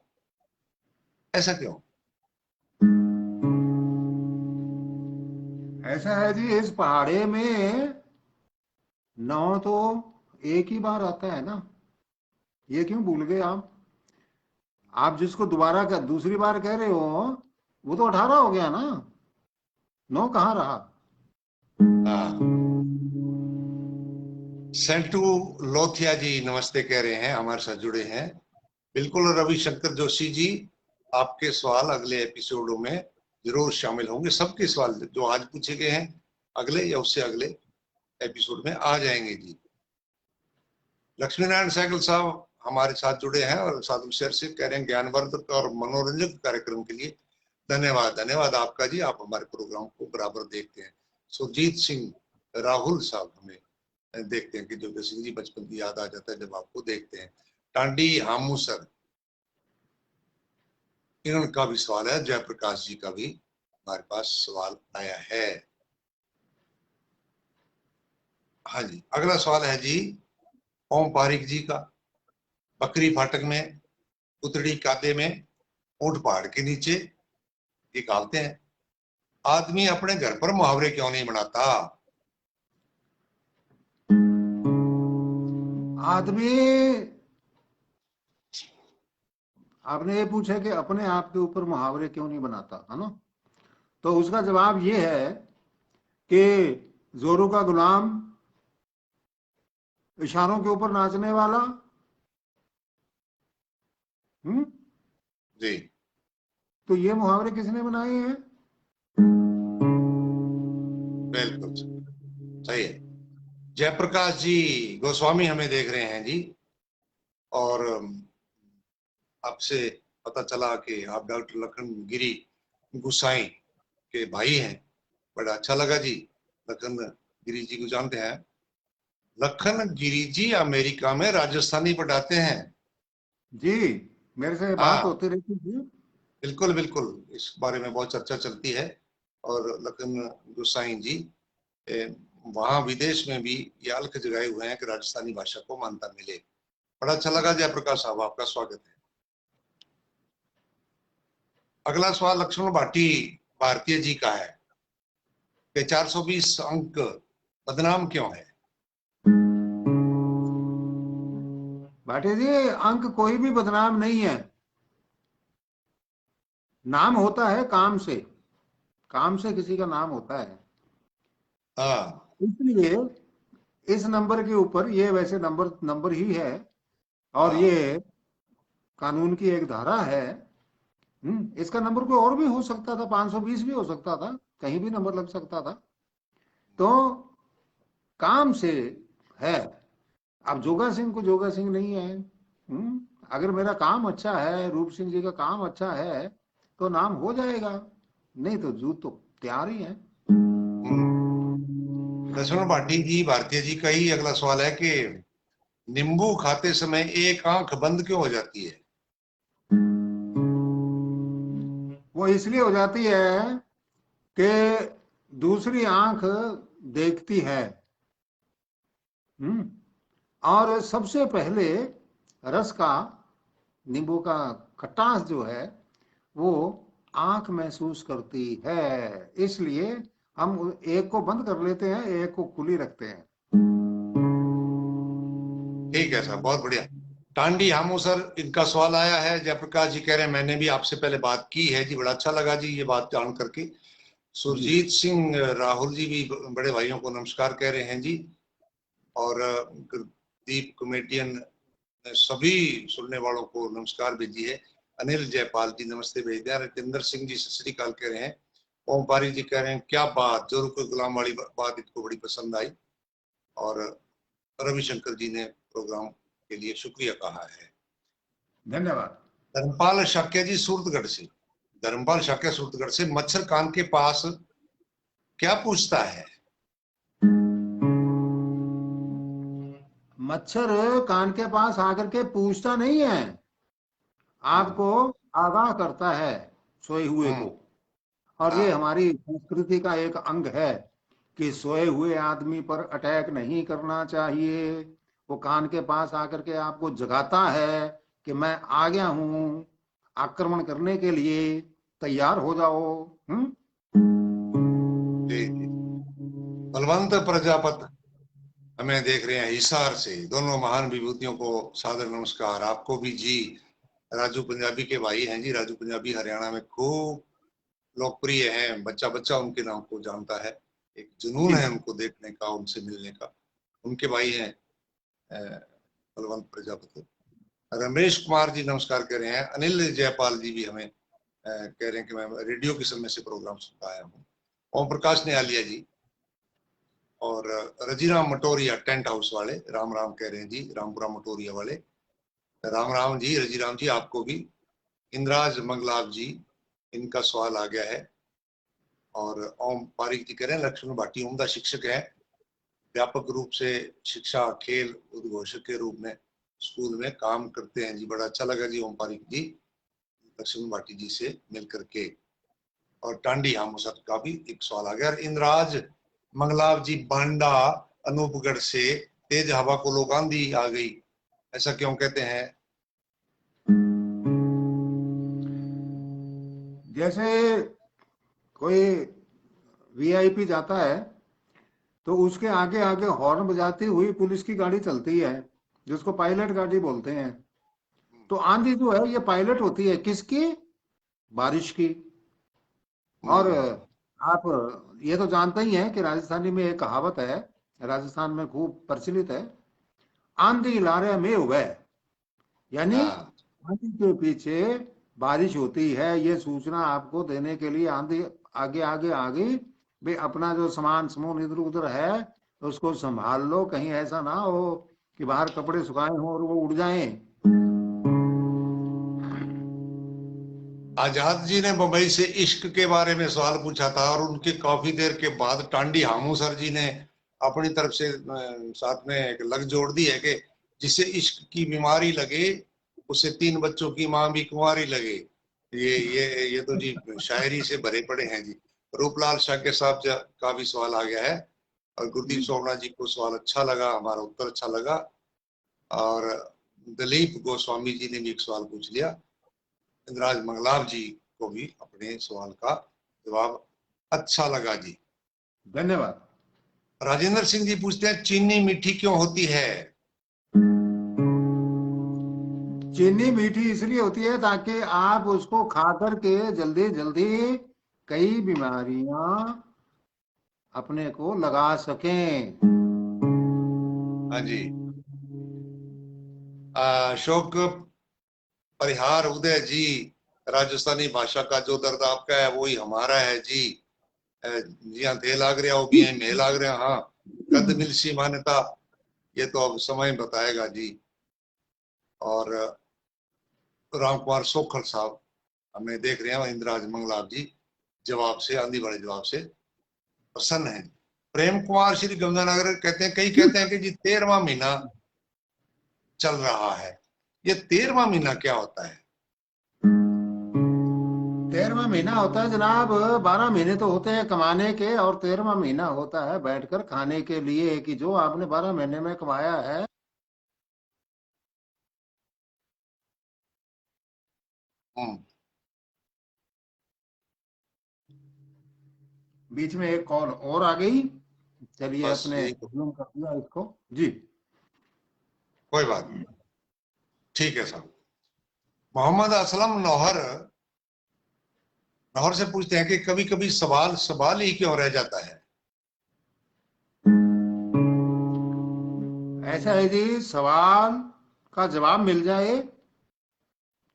ऐसा क्यों? ऐसा है जी, इस पहाड़े में 9 तो एक ही बार आता है ना, ये क्यों भूल गए आप? आप जिसको दोबारा का दूसरी बार कह रहे हो वो तो 18 हो गया ना, 9 कहाँ रहा? हाँ, सेंटू लोथिया जी नमस्ते कह रहे हैं, हमारे साथ जुड़े हैं। बिल्कुल रविशंकर जोशी जी, आपके सवाल अगले एपिसोडों में जरूर शामिल होंगे। सबके सवाल जो आज पूछे गए हैं अगले या उससे अगले एपिसोड में आ जाएंगे जी। लक्ष्मी नारायण सहगल साहब हमारे साथ जुड़े हैं और साधु शहर से कह रहे हैं ज्ञानवर्धक और मनोरंजक कार्यक्रम के लिए धन्यवाद। धन्यवाद आपका जी, आप हमारे प्रोग्राम को बराबर देखते हैं। सुरजीत सिंह राहुल साहब हमें देखते हैं कि जोगी सिंह जी बचपन की याद आ जाता है जब आपको देखते हैं। टांडी हामू सर, इनका भी सवाल है। जयप्रकाश जी का भी हमारे पास सवाल आया है। हाँ जी, अगला सवाल है जी ओम पारिक जी का। बकरी फाटक में, उतड़ी कादे में, ऊंट पहाड़ के नीचे, ये कहावतें हैं। आदमी अपने घर पर मुहावरे क्यों नहीं बनाता? आदमी, आपने ये पूछा कि अपने आप के ऊपर मुहावरे क्यों नहीं बनाता, है ना? तो उसका जवाब ये है कि जोरू का गुलाम, इशारों के ऊपर नाचने वाला। हम्म, जी, तो ये मुहावरे किसने बनाए हैं? बिल्कुल सही है। जयप्रकाश जी गोस्वामी हमें देख रहे हैं जी, और आपसे पता चला कि आप डॉक्टर लखन गिरी गुसाई के भाई हैं। बड़ा अच्छा लगा जी। लखन गिरी जी को जानते हैं? लखन गिरी जी अमेरिका में राजस्थानी पढ़ाते हैं। जी, मेरे से बात हाँ, होती रहती थी। बिल्कुल बिल्कुल, इस बारे में बहुत चर्चा चलती है। और लखन गुसाई जी वहां विदेश में भी ये अलख जगाए हुए हैं कि राजस्थानी भाषा को मान्यता मिले। बड़ा अच्छा लगा जयप्रकाश साहब, आपका स्वागत है। अगला सवाल लक्ष्मण भाटी भारतीय जी का है कि 420 अंक बदनाम क्यों है? भाटी जी, अंक कोई भी बदनाम नहीं है। नाम होता है काम से, काम से किसी का नाम होता है। हाँ, इसलिए इस नंबर के ऊपर, ये वैसे नंबर नंबर ही है और हाँ, ये कानून की एक धारा है। इसका नंबर कोई और भी हो सकता था, 520 भी हो सकता था, कहीं भी नंबर लग सकता था। तो काम से है। अब जोगा सिंह को जोगा सिंह नहीं है। अगर मेरा काम अच्छा है, रूप सिंह जी का काम अच्छा है, तो नाम हो जाएगा। नहीं तो जूत तो तैयार ही है। लक्ष्मण भाटी जी भारतीय जी का ही अगला सवाल है कि नींबू खाते समय एक आंख बंद क्यों हो जाती है? वो इसलिए हो जाती है कि दूसरी आंख देखती है। हम्म और सबसे पहले रस का, नींबू का खटास जो है वो आंख महसूस करती है। इसलिए हम एक को बंद कर लेते हैं, एक को खुली रखते हैं। ठीक है सर, बहुत बढ़िया। टांडी हामू सर, इनका सवाल आया है। जयप्रकाश जी कह रहे हैं मैंने भी आपसे पहले बात की है जी, बड़ा अच्छा लगा जी ये बात जान करके। जी, सुरजीत सिंह राहुल जी भी बड़े भाइयों को नमस्कार कह रहे हैं जी। और दीप कॉमेडियन ने सभी सुनने वालों को नमस्कार भेजिए। अनिल जयपाल जी नमस्ते भेज दिया। रजिंदर सिंह जी सत श्री अकाल कह रहे हैं। ओम पारी जी कह रहे हैं क्या बात, जोरू को गुलाम वाली बात इनको बड़ी पसंद आई। और रविशंकर जी ने प्रोग्राम के लिए शुक्रिया कहा है। धन्यवाद। धर्मपाल शाक्य जी सूरतगढ़ से, धर्मपाल शाक्य सूरतगढ़ से, मच्छर कान के पास क्या पूछता है? मच्छर कान के पास आकर के पूछता नहीं है, हम्म, आपको आगाह करता है, सोए हुए को। हम्म, और ये हाँ, हमारी संस्कृति का एक अंग है कि सोए हुए आदमी पर अटैक नहीं करना चाहिए। वो कान के पास आकर के आपको जगाता है कि मैं आ गया हूं, आक्रमण करने के लिए तैयार हो जाओ। हम्म जी जी। बलवंत प्रजापत हमें देख रहे हैं हिसार से, दोनों महान विभूतियों को सादर नमस्कार। आपको भी जी। राजू पंजाबी के भाई हैं जी, राजू पंजाबी हरियाणा में खूब लोकप्रिय हैं, बच्चा बच्चा उनके नाम को जानता है, एक जुनून जी है उनको देखने का, उनसे मिलने का। उनके भाई हैं बलवंत प्रजापति। रमेश कुमार जी नमस्कार कह रहे हैं। अनिल जयपाल जी भी हमें कह रहे हैं कि मैं रेडियो के समय से प्रोग्राम सुनता आया हूँ। ओम प्रकाश निहालिया जी और रजीराम मटोरिया टेंट हाउस वाले राम राम कह रहे हैं जी, रामपुरा मटोरिया वाले राम राम जी। रजीराम जी आपको भी। इंद्राज मंगलाव जी, इनका सवाल आ गया है। और ओम पारिक जी कह रहे हैं लक्ष्मण भाटी उम्दा शिक्षक है, व्यापक रूप से शिक्षा खेल उद्घोषक के रूप में स्कूल में काम करते हैं जी। बड़ा अच्छा लगा जी ओम पारिक जी लक्ष्मण भाटी जी से मिल करके। और टांडी हामुसत का भी एक सवाल आ गया। इंद्राज मंगलाव जी बांडा अनूपगढ़ से, तेज हवा को लोग आंधी आ गई, ऐसा क्यों कहते हैं? जैसे कोई वीआईपी जाता है तो उसके आगे आगे हॉर्न बजाती हुई पुलिस की गाड़ी चलती है, जिसको पायलट गाड़ी बोलते हैं। तो आंधी जो है ये पायलट होती है किसकी? बारिश की। और आप ये तो जानते ही हैं कि राजस्थानी में एक कहावत है, राजस्थान में खूब प्रचलित है, आंधी लारे में हुए, यानी हाँ आंधी के पीछे बारिश होती है। ये सूचना आपको देने के लिए आंधी आगे आगे आ गई, भाई अपना जो सामान समून इधर उधर है उसको संभाल लो, कहीं ऐसा ना हो कि बाहर कपड़े सुखाए हों और वो उड़ जाएं। आजाद जी ने मुंबई से इश्क के बारे में सवाल पूछा था और उनके काफी देर के बाद टांडी हामू सर जी ने अपनी तरफ से साथ में एक लग जोड़ दी है कि जिसे इश्क की बीमारी लगे उसे 3 बच्चों की मां भी कुंवारी लगे। ये तो जी शायरी से भरे पड़े हैं जी। रूपलाल शाक्य साहब का भी सवाल आ गया है और गुरदीप सोमनाथ जी को सवाल अच्छा लगा, हमारा उत्तर अच्छा लगा। और दिलीप गोस्वामी जी ने भी एक सवाल पूछ लिया। इंद्राज मंगलाव जी को भी अपने सवाल का जवाब अच्छा लगा जी। धन्यवाद। राजेंद्र सिंह जी पूछते हैं चीनी मीठी क्यों होती है? चीनी मीठी इसलिए होती है ताकि आप उसको खा करके जल्दी जल्दी कई बीमारियां अपने को लगा सकें। हाँ जी। अशोक परिहार उदय जी, राजस्थानी भाषा का जो दर्द आपका है वही हमारा है जी। जी हाँ, थे लाग रहा हो भी है, मैं लाग रहा हाँ। कद मिलसी मान्यता, ये तो अब समय बताएगा जी। और राम कुमार सोखल साहब हमें देख रहे हैं, इंद्राज मंगलाव जी जवाब से, आंधी वाले जवाब से प्रसन्न है। प्रेम कुमार श्री गंगानगर कहते हैं, कई कहते हैं कि जी 13वां महीना चल रहा है, ये 13वां महीना क्या होता है? 13वां महीना होता है जनाब, 12 महीने तो होते हैं कमाने के, और 13वां महीना होता है बैठकर खाने के लिए, कि जो आपने 12 महीने में कमाया है। हम्म। बीच में एक कॉल और आ गई, चलिए बस अपने यही तो, रिज्यूम कर दिया इसको जी। कोई बात नहीं, ठीक है साहब। मोहम्मद असलम नौहर नौहर से पूछते हैं कि कभी कभी सवाल सवाल ही क्यों रह जाता है? ऐसा है जी, सवाल का जवाब मिल जाए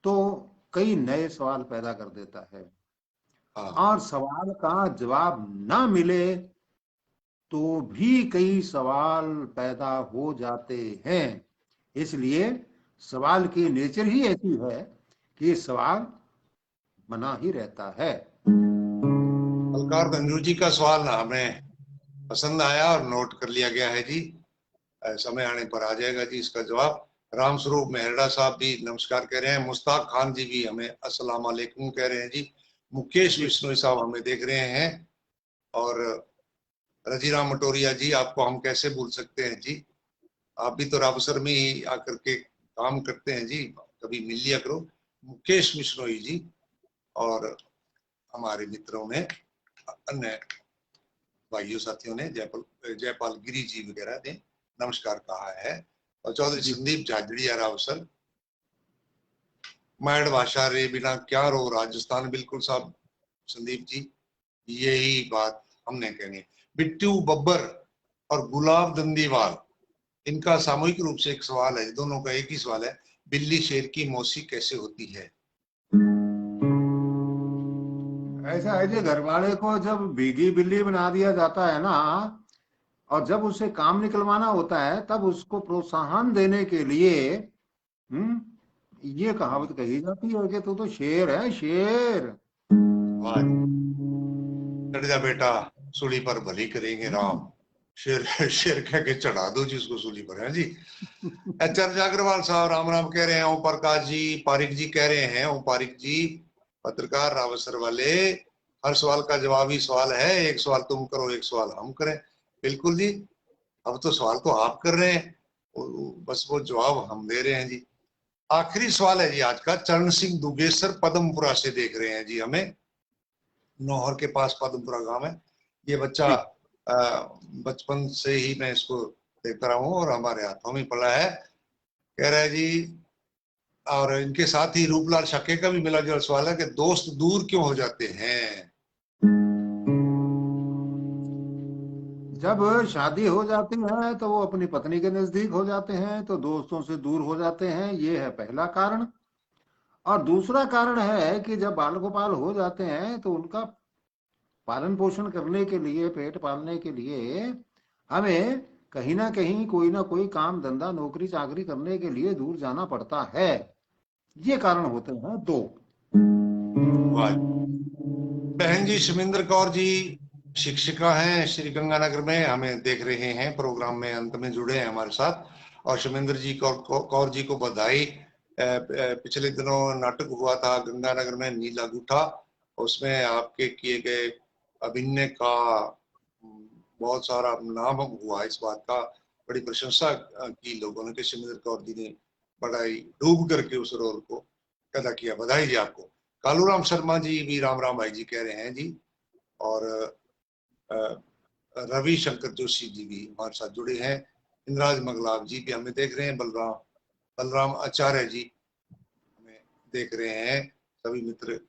तो कई नए सवाल पैदा कर देता है, हाँ। और सवाल का जवाब ना मिले तो भी कई सवाल पैदा हो जाते हैं। इसलिए सवाल की नेचर ही ऐसी है कि सवाल बना ही रहता है। अलकार धंजू जी का सवाल ना हमें पसंद आया और नोट कर लिया गया है जी। समय आने पर आ जाएगा जी इसका जवाब। राम स्वरूप मेहरडा साहब भी नमस्कार कह रहे हैं। मुश्ताक खान जी भी हमें अस्सलाम वालेकुम कह रहे हैं जी। मुकेश जी बिश्नोई साहब हमें देख रहे हैं। और रजीराम मटोरिया जी, आपको हम कैसे भूल सकते हैं जी, आप भी तो राबसर में ही आकर के काम करते हैं जी, कभी मिल लिया करो। मुकेश बिश्नोई जी और हमारे मित्रों ने, अन्य भाइयों साथियों ने, जयपाल जयपाल गिरी जी वगैरह ने नमस्कार कहा है। और चौधरी जी संदीप झाजड़िया राव सर, मैड भाषा रे बिना क्या रो राजस्थान, बिल्कुल साहब संदीप जी, यही बात हमने कहनी है। बिट्टू बब्बर और गुलाब दंदीवाल, इनका सामूहिक रूप से एक सवाल है, दोनों का एक ही सवाल है, बिल्ली शेर की मौसी कैसे होती है? ऐसा है जी, घर वाले को जब भीगी बिल्ली बना दिया जाता है ना, और जब उसे काम निकलवाना होता है, तब उसको प्रोत्साहन देने के लिए ये कहावत कही जाती है कि तू तो शेर है, शेर। वाह, चढ़ जा बेटा सूली पर, भली करेंगे राम, शेर शेर कह के चढ़ा दो जी उसको सूली पर, है जी। एचआर अग्रवाल साहब राम राम कह रहे हैं। ओम प्रकाश जी पारिक जी कह रहे हैं, ओम पारिक जी पत्रकार रावसर वाले, हर सवाल का जवाब ही सवाल है, एक सवाल तुम करो एक सवाल हम करें। बिल्कुल जी, अब तो सवाल तो आप कर रहे हैं, बस वो जवाब हम दे रहे हैं जी। आखिरी सवाल है जी आज का, चरण सिंह दुगेसर पदमपुरा से देख रहे हैं जी हमें, नौहर के पास पदमपुरा गांव है। ये बच्चा जी बचपन से ही मैं इसको देखता रहा हूँ और हमारे हाथों में पड़ा है। कह रहा है जी, और इनके साथ ही रूपलाल शक्के का भी मिला जुला सवाल है कि दोस्त दूर क्यों हो जाते हैं? जब शादी हो जाती है तो वो अपनी पत्नी के नजदीक हो जाते हैं, तो दोस्तों से दूर हो जाते हैं, ये है पहला कारण। और दूसरा कारण है कि जब बाल गोपाल हो जाते हैं तो उनका पालन पोषण करने के लिए, पेट पालने के लिए हमें कहीं ना कोई काम धंधा नौकरी चाकरी करने के लिए दूर जाना पड़ता है। ये कारण होते हैं दो। वाह, बहन जी शमिंदर कौर जी शिक्षिका हैं श्री गंगानगर में, हमें देख रहे हैं, प्रोग्राम में अंत में जुड़े हैं हमारे साथ। और शमिंदर जी कौर जी को बधाई। पिछले दिनों नाटक हुआ था गंगानगर में नीला गुठा, उसमें आपके किए गए अभिनय का बहुत सारा नाम हुआ, इस बात का बड़ी प्रशंसा की लोगों ने कि शमिंदर कौर जी ने बड़ा ही डूब करके उस रोल को अदा किया। बधाई जी आपको। कालूराम शर्मा जी भी राम राम भाई जी कह रहे हैं जी। और रवि शंकर जोशी जी भी हमारे साथ जुड़े हैं। इंद्राज मंगलाव जी भी हमें देख रहे हैं। बलराम आचार्य जी हमें देख रहे हैं। सभी मित्र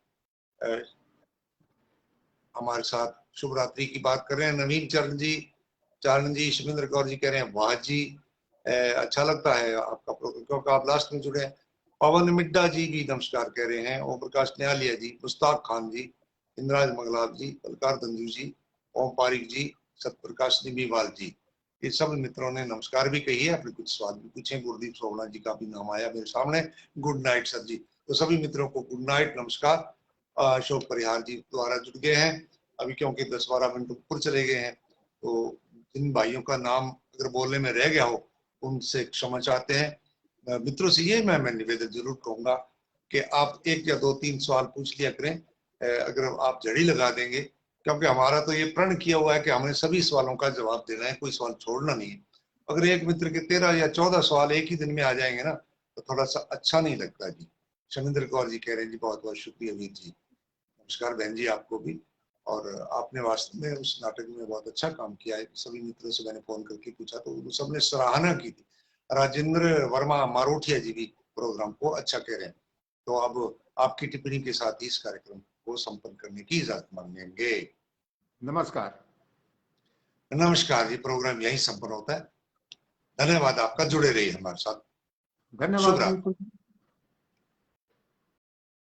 हमारे साथ शुभ रात्रि की बात कर रहे हैं। नवीन चारण जी शमिंद्र कौर जी कह रहे हैं वाह जी, अच्छा लगता है आपका प्रोग्राम क्योंकि आप लास्ट में जुड़े हैं। पवन मिड्डा जी भी नमस्कार कह रहे हैं। ओम प्रकाश न्यालिया जी, मुस्ताक खान जी, इंद्राज मंगलाव जी, बलकार दंजू जी, ओम पारिक जी, सतप्रकाश निमीवाल जी, ये सब मित्रों ने नमस्कार भी कही है, अपने कुछ सवाल भी पूछे। गुरदीप सोवना जी का भी नाम आया मेरे सामने, गुड नाइट सर जी। तो सभी मित्रों को गुड नाइट, नमस्कार। अशोक परिहार जी द्वारा जुड़ गए हैं अभी, क्योंकि 10-12 मिनट ऊपर चले गए हैं, तो जिन भाइयों का नाम अगर बोलने में रह गया हो उनसे क्षमा चाहते हैं। मित्रों से ये मैं निवेदन जरूर कहूंगा कि आप 1 या 2-3 सवाल पूछ लिया करें, अगर आप जड़ी लगा देंगे, क्योंकि हमारा तो ये प्रण किया हुआ है कि हमें सभी सवालों का जवाब देना है, कोई सवाल छोड़ना नहीं है। अगर एक मित्र के 13 या 14 सवाल एक ही दिन में आ जाएंगे ना, तो थोड़ा सा अच्छा नहीं लगता जी। शमिंदर कौर जी कह रहे हैं जी बहुत बहुत शुक्रिया वीर जी। नमस्कार बहन जी आपको भी। और आपने वास्तव में उस नाटक में बहुत अच्छा काम किया है। सभी मित्रों से मैंने फोन करके पूछा तो सबने सराहना की थी। राजेंद्र वर्मा मारोठिया जी भी प्रोग्राम को अच्छा कह रहे हैं। तो अब आपकी टिप्पणी के साथ ही इस कार्यक्रम को संपन्न करने की इजाजत मांगेंगे। नमस्कार। नमस्कार जी, प्रोग्राम यही संपन्न होता है। धन्यवाद आपका, जुड़े रहिए हमारे साथ। शुभ धन्यवाद रात्रि। बिल्कुल।